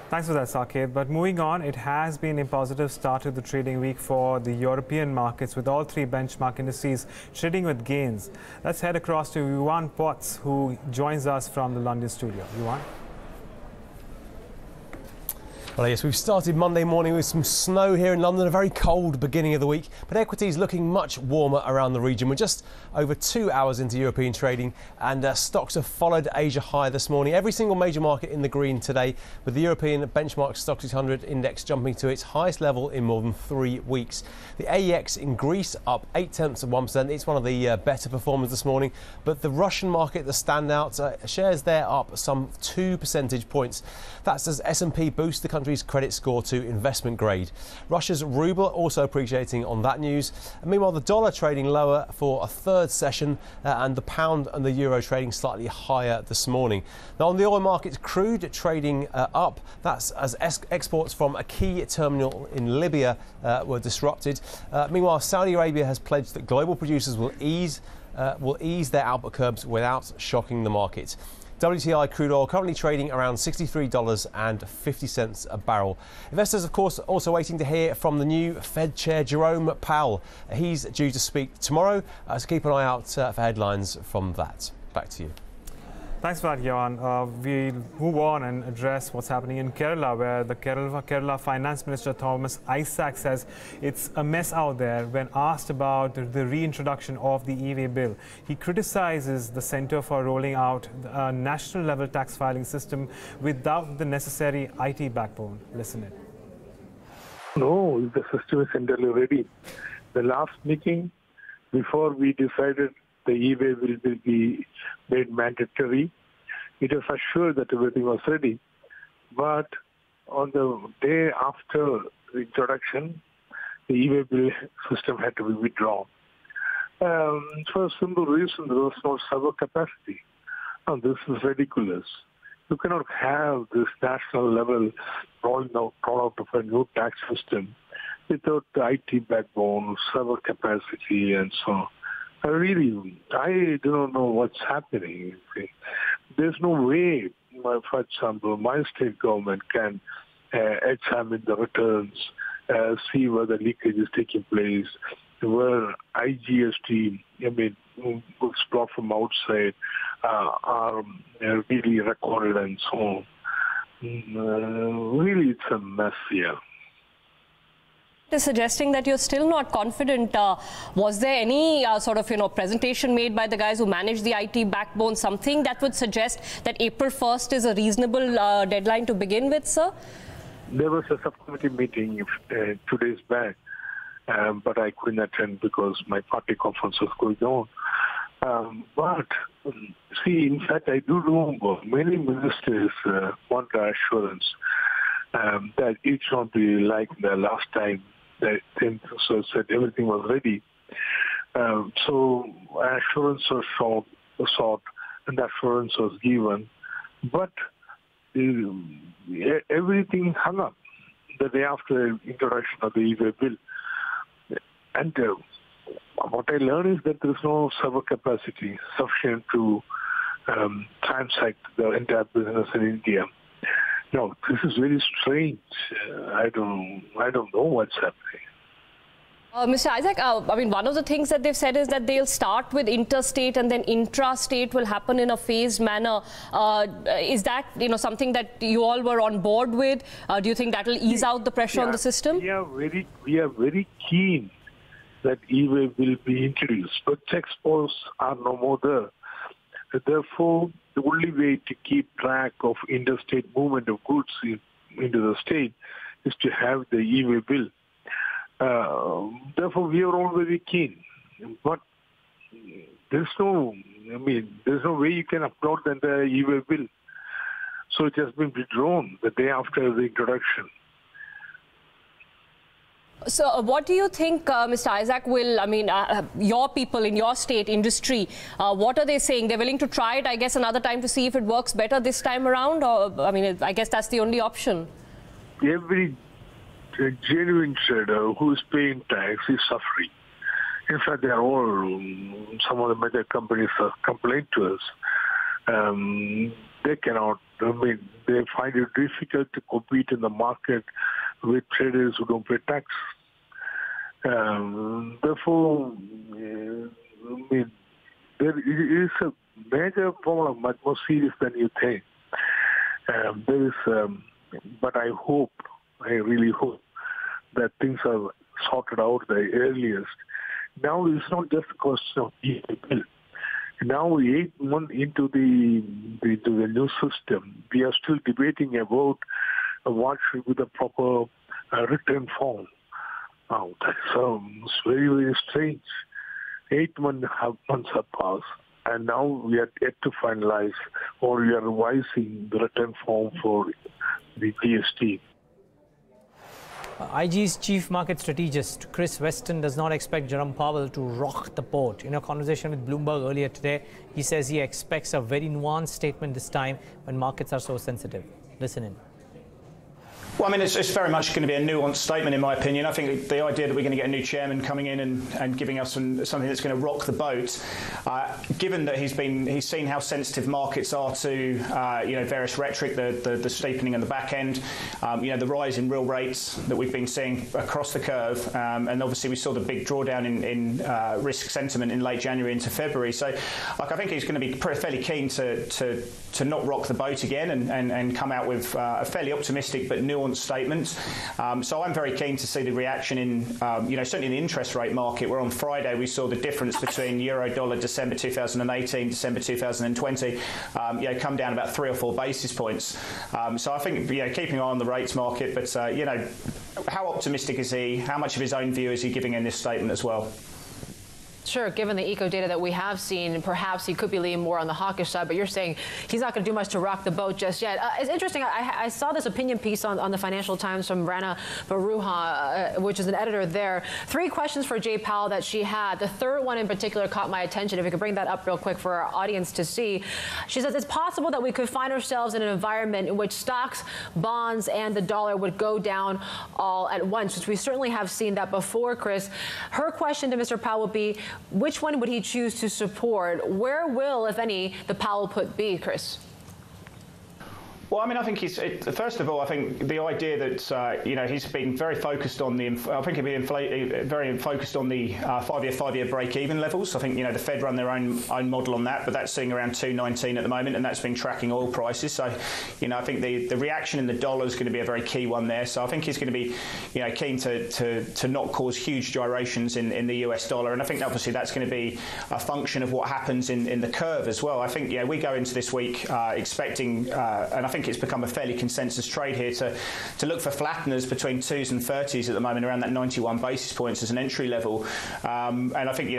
Thanks for that, Saket. But moving on, it has been a positive start to the trading week for the European markets, with all three benchmark indices trading with gains. Let's head across to Yuan Potts, who joins us from the London studio. Yuan? Well, yes, we've started Monday morning with some snow here in London, a very cold beginning of the week, but equities looking much warmer around the region. We're just over 2 hours into European trading, and stocks have followed Asia high this morning. Every single major market in the green today, with the European benchmark Stoxx 600 index jumping to its highest level in more than 3 weeks. The AEX in Greece up 0.8%. It's one of the better performers this morning, but the Russian market, the standout, shares there up some 2 percentage points. That's as S&P boosts the country's credit score to investment grade. Russia's ruble also appreciating on that news. And meanwhile, the dollar trading lower for a third session, and the pound and the euro trading slightly higher this morning. Now on the oil markets, crude trading up. That's as exports from a key terminal in Libya were disrupted. Meanwhile, Saudi Arabia has pledged that global producers will ease their output curbs without shocking the market. WTI crude oil currently trading around $63.50 a barrel. Investors, of course, also waiting to hear from the new Fed Chair Jerome Powell. He's due to speak tomorrow, so keep an eye out for headlines from that. Back to you. Thanks for that, Jan. We'll move on and address what's happening in Kerala, where the Kerala Finance Minister Thomas Isaac says it's a mess out there when asked about the reintroduction of the e-way bill. He criticizes the centre for rolling out a national level tax filing system without the necessary IT backbone. Listen in. No, the system is entirely ready. The last meeting, before we decided the e-way will be made mandatory, it was assured that everything was ready. But on the day after the introduction, the e-way bill system had to be withdrawn. For a simple reason, there was no server capacity. Now, this is ridiculous. You cannot have this national level rolling out of a new tax system without the IT backbone, server capacity, and so on. I do not know what's happening. There's no way, for example, my state government can examine the returns, see where the leakage is taking place, where IGST, books brought from outside are really recorded and so on. Really, it's a mess here. Is suggesting that you're still not confident. Was there any sort of presentation made by the guys who manage the IT backbone, something that would suggest that April 1st is a reasonable deadline to begin with, sir? There was a subcommittee meeting 2 days back, but I couldn't attend because my party conference was going on. But see, in fact, I do remember many ministers want the assurance that it should not be like the last time. That so said everything was ready. So assurance was sought and assurance was given, but everything hung up the day after the introduction of the e-way bill. And what I learned is that there is no server capacity sufficient to transact the entire business in India. No, this is very strange. I don't know what's happening. Mr. Isaac, one of the things that they've said is that they'll start with interstate and then intra-state will happen in a phased manner. Is that something that you all were on board with? Do you think that will ease out the pressure on the system? We are very keen that e-way will be introduced, but checks posts are no more there. Therefore, the only way to keep track of interstate movement of goods into the state is to have the e-way bill. Therefore, we are all very keen. But there's no way you can upload the entire e-way bill. So it has been withdrawn the day after the introduction. So what do you think, Mr. Isaac, will, I mean, your people in your state industry, what are they saying? They're willing to try it, I guess, another time to see if it works better this time around? Or, I mean, I guess that's the only option. Every genuine trader who is paying tax is suffering. In fact, they are all, some of the major companies have complained to us. They cannot, I mean, they find it difficult to compete in the market with traders who don't pay tax. Therefore, I mean, there is a major problem, much more serious than you think. There is, but I really hope that things are sorted out the earliest. Now it's not just a question of bill. Now, 8 months into the new system, we are still debating about what should be the proper return form. Now, that sounds very, very strange. 8 months have passed, and now we are yet to finalize, or we are revising the return form for the GST. IG's chief market strategist Chris Weston does not expect Jerome Powell to rock the boat. In a conversation with Bloomberg earlier today, he says he expects a very nuanced statement this time when markets are so sensitive. Listen in. Well, I mean, it's very much going to be a nuanced statement, in my opinion. I think the idea that we're going to get a new chairman coming in and giving us something that's going to rock the boat, given that he's seen how sensitive markets are to various rhetoric, the steepening on the back end, the rise in real rates that we've been seeing across the curve, and obviously we saw the big drawdown in risk sentiment in late January into February. So, I think he's going to be fairly keen to not rock the boat again and come out with a fairly optimistic but nuanced statement. So I'm very keen to see the reaction in, certainly in the interest rate market, where on Friday we saw the difference between euro-dollar December 2018, December 2020, come down about 3 or 4 basis points. So I think, keeping an eye on the rates market, but, how optimistic is he? How much of his own view is he giving in this statement as well? Sure, given the eco data that we have seen, perhaps he could be leaning more on the hawkish side, but you're saying he's not going to do much to rock the boat just yet. It's interesting. I saw this opinion piece on the Financial Times from Rana Baruha, which is an editor there. 3 questions for Jay Powell that she had. The third one in particular caught my attention. If we could bring that up real quick for our audience to see. She says it's possible that we could find ourselves in an environment in which stocks, bonds, and the dollar would go down all at once, which we certainly have seen that before, Chris. Her question to Mr. Powell would be, which one would he choose to support? Where will, if any, the Powell put be, Chris? Well, I mean, I think first of all, I think the idea that, he's been very focused on I think he'll be very focused on the 5-year break-even levels. I think, the Fed run their own model on that, but that's sitting around 2.19 at the moment, and that's been tracking oil prices. So, I think the reaction in the dollar is going to be a very key one there. So I think he's going to be, keen to not cause huge gyrations in the US dollar. And I think obviously that's going to be a function of what happens in the curve as well. I think, we go into this week expecting, and I think it's become a fairly consensus trade here to look for flatteners between 2s and 30s at the moment, around that 91 basis points as an entry level. And I think,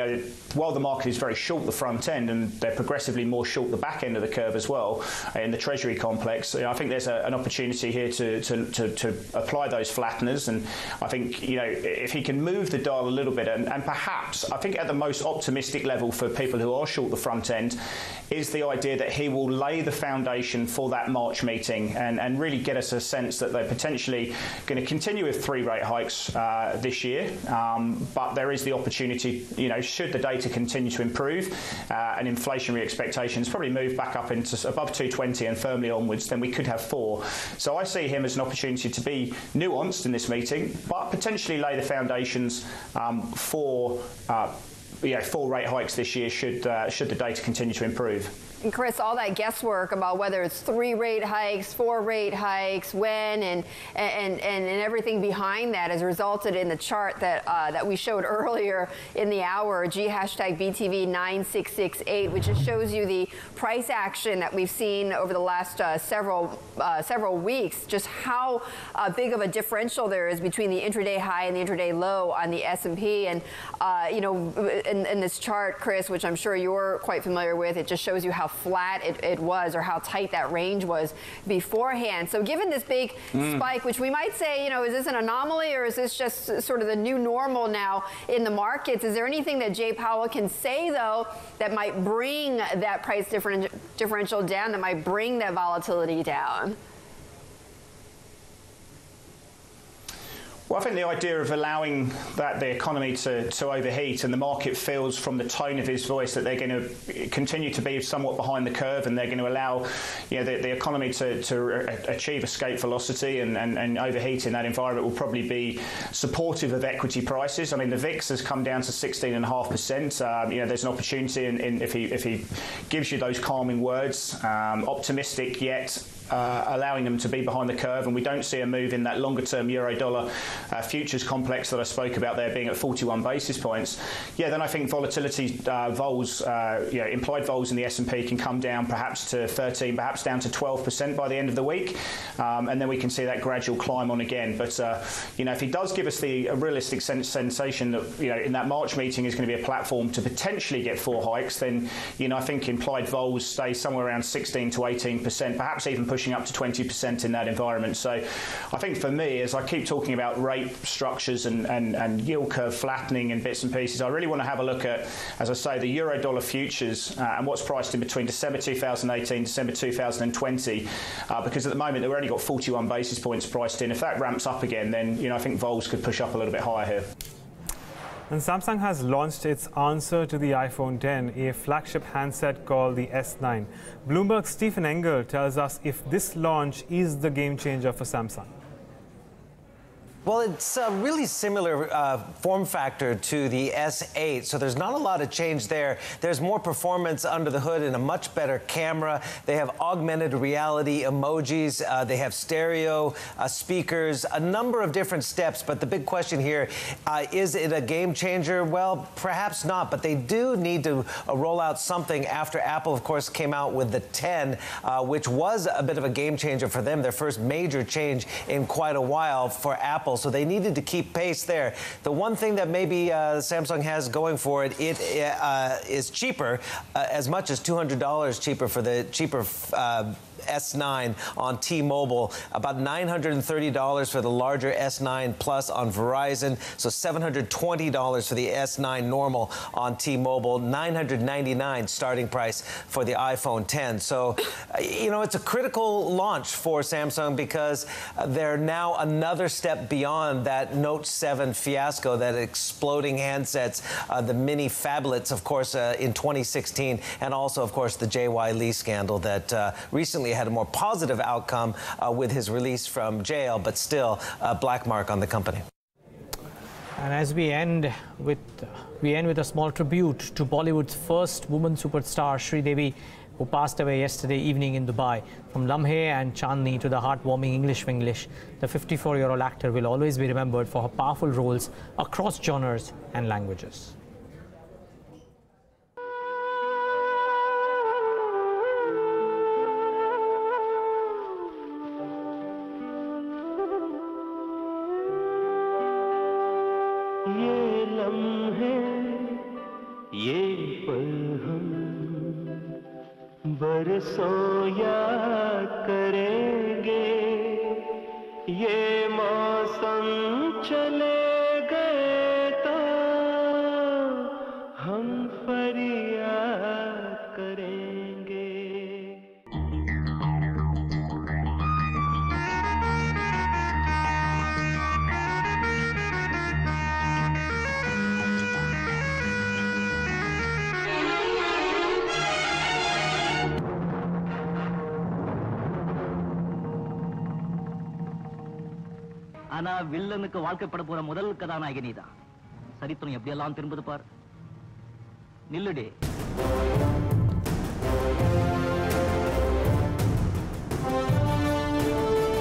while the market is very short the front end, and they're progressively more short the back end of the curve as well in the Treasury complex, I think there's an opportunity here to apply those flatteners. And I think, if he can move the dial a little bit, and perhaps I think at the most optimistic level for people who are short the front end is the idea that he will lay the foundation for that March meeting and really get us a sense that they're potentially going to continue with 3 rate hikes this year. But there is the opportunity, should the data continue to improve and inflationary expectations probably move back up into above 220 and firmly onwards, then we could have 4. So I see him as an opportunity to be nuanced in this meeting, but potentially lay the foundations for 4 rate hikes this year should the data continue to improve. And Chris, all that guesswork about whether it's 3 rate hikes, 4 rate hikes, when, and everything behind that has resulted in the chart that we showed earlier in the hour, G#BTV9668, which just shows you the price action that we've seen over the last several weeks, just how big of a differential there is between the intraday high and the intraday low on the S&P. And in this chart, Chris, which I'm sure you're quite familiar with, it just shows you how flat it was, or how tight that range was beforehand. So given this big spike, which we might say, is this an anomaly, or is this just sort of the new normal now in the markets? Is there anything that Jay Powell can say, though, that might bring that price differential down, that might bring that volatility down? Well, I think the idea of allowing the economy to overheat, and the market feels from the tone of his voice that they're going to continue to be somewhat behind the curve, and they're going to allow the economy to achieve escape velocity and overheat in that environment will probably be supportive of equity prices. I mean, the VIX has come down to 16.5%. There's an opportunity if he gives you those calming words, optimistic yet allowing them to be behind the curve, and we don't see a move in that longer-term euro-dollar futures complex that I spoke about there being at 41 basis points, then I think volatility vols, implied vols in the S&P can come down perhaps to 13, perhaps down to 12% by the end of the week, and then we can see that gradual climb on again. But if he does give us a realistic sensation that in that March meeting is going to be a platform to potentially get 4 hikes, then I think implied vols stay somewhere around 16 to 18%, perhaps even pushing up to 20% in that environment. So I think for me, as I keep talking about rate structures and yield curve flattening in bits and pieces, I really want to have a look at, as I say, the euro-dollar futures and what's priced in between December 2018, December 2020, because at the moment they've only got 41 basis points priced in. If that ramps up again, then I think vols could push up a little bit higher here. And Samsung has launched its answer to the iPhone X, a flagship handset called the S9. Bloomberg's Stephen Engel tells us if this launch is the game changer for Samsung. Well, it's a really similar form factor to the S8, so there's not a lot of change there. There's more performance under the hood and a much better camera. They have augmented reality emojis. They have stereo speakers, a number of different steps. But the big question here, is it a game changer? Well, perhaps not, but they do need to roll out something after Apple, of course, came out with the 10, which was a bit of a game changer for them, their first major change in quite a while for Apple. So they needed to keep pace there. The one thing that maybe Samsung has going for it, it is cheaper, as much as $200 cheaper for the cheaper S9 on T-Mobile, about $930 for the larger S9 Plus on Verizon, so $720 for the S9 normal on T-Mobile, $999 starting price for the iPhone X. So, it's a critical launch for Samsung because they're now another step beyond that Note 7 fiasco, that exploding handsets, the mini phablets, of course, in 2016, and also, of course, the JY Lee scandal that recently had a more positive outcome with his release from jail, but still a black mark on the company. And as we end with a small tribute to Bollywood's first woman superstar, Sridevi, who passed away yesterday evening in Dubai. From Lamhe and Chandni to the heartwarming English, the 54-year-old actor will always be remembered for her powerful roles across genres and languages. बरसों याद करेंगे ये मौसम चले गए तो हम फरियाद करेंगे ஆனா வில்லனுக்கு வாழ்க்கைப்பட போற முதல் கதாநாயகி நீதான். சரித்திரம் எப்படி எல்லாம் திரும்புது பார். நில்லுடி.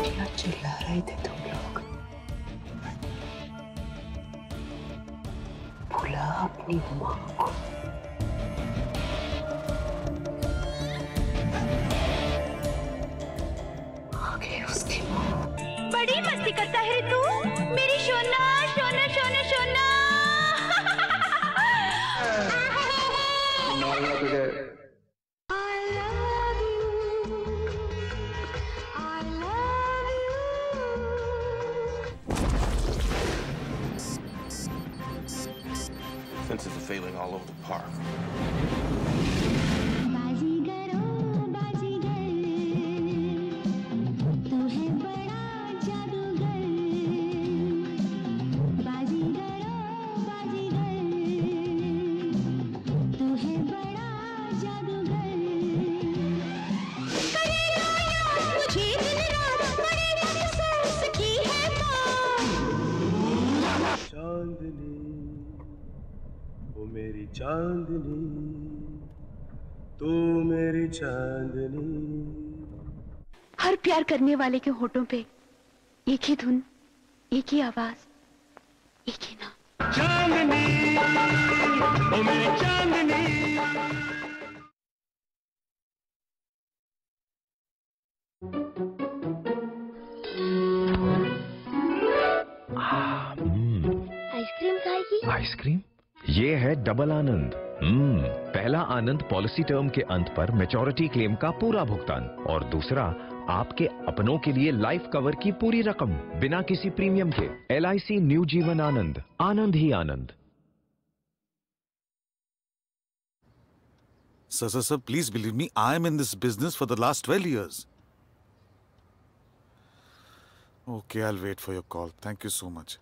क्या चिल्ला रहे थे तुम लोग? भूला अपनी माँ को. आगे उसकी माँ. बड़ी मस्ती करता है रे तू, मेरी सोना सोना सोना सोना. मारना तुझे. I love Fences are failing all over the park. मेरी चांदनी तू मेरी चांदनी। हर प्यार करने वाले के होठों पे एक ही धुन, एक ही आवाज, एक ही नाम। चांदनी ओ मेरी चांदनी। आइसक्रीम खाएगी? आइसक्रीम? ये है डबल आनंद। पहला आनंद पॉलिसी टर्म के अंत पर मैच्योरिटी क्लेम का पूरा भुगतान और दूसरा आपके अपनों के लिए लाइफ कवर की पूरी रकम बिना किसी प्रीमियम के। LIC new Jeevan Anand, Anand he Anand. Sir, please believe me, I am in this business for the last 12 years. Okay, I'll wait for your call. Thank you so much.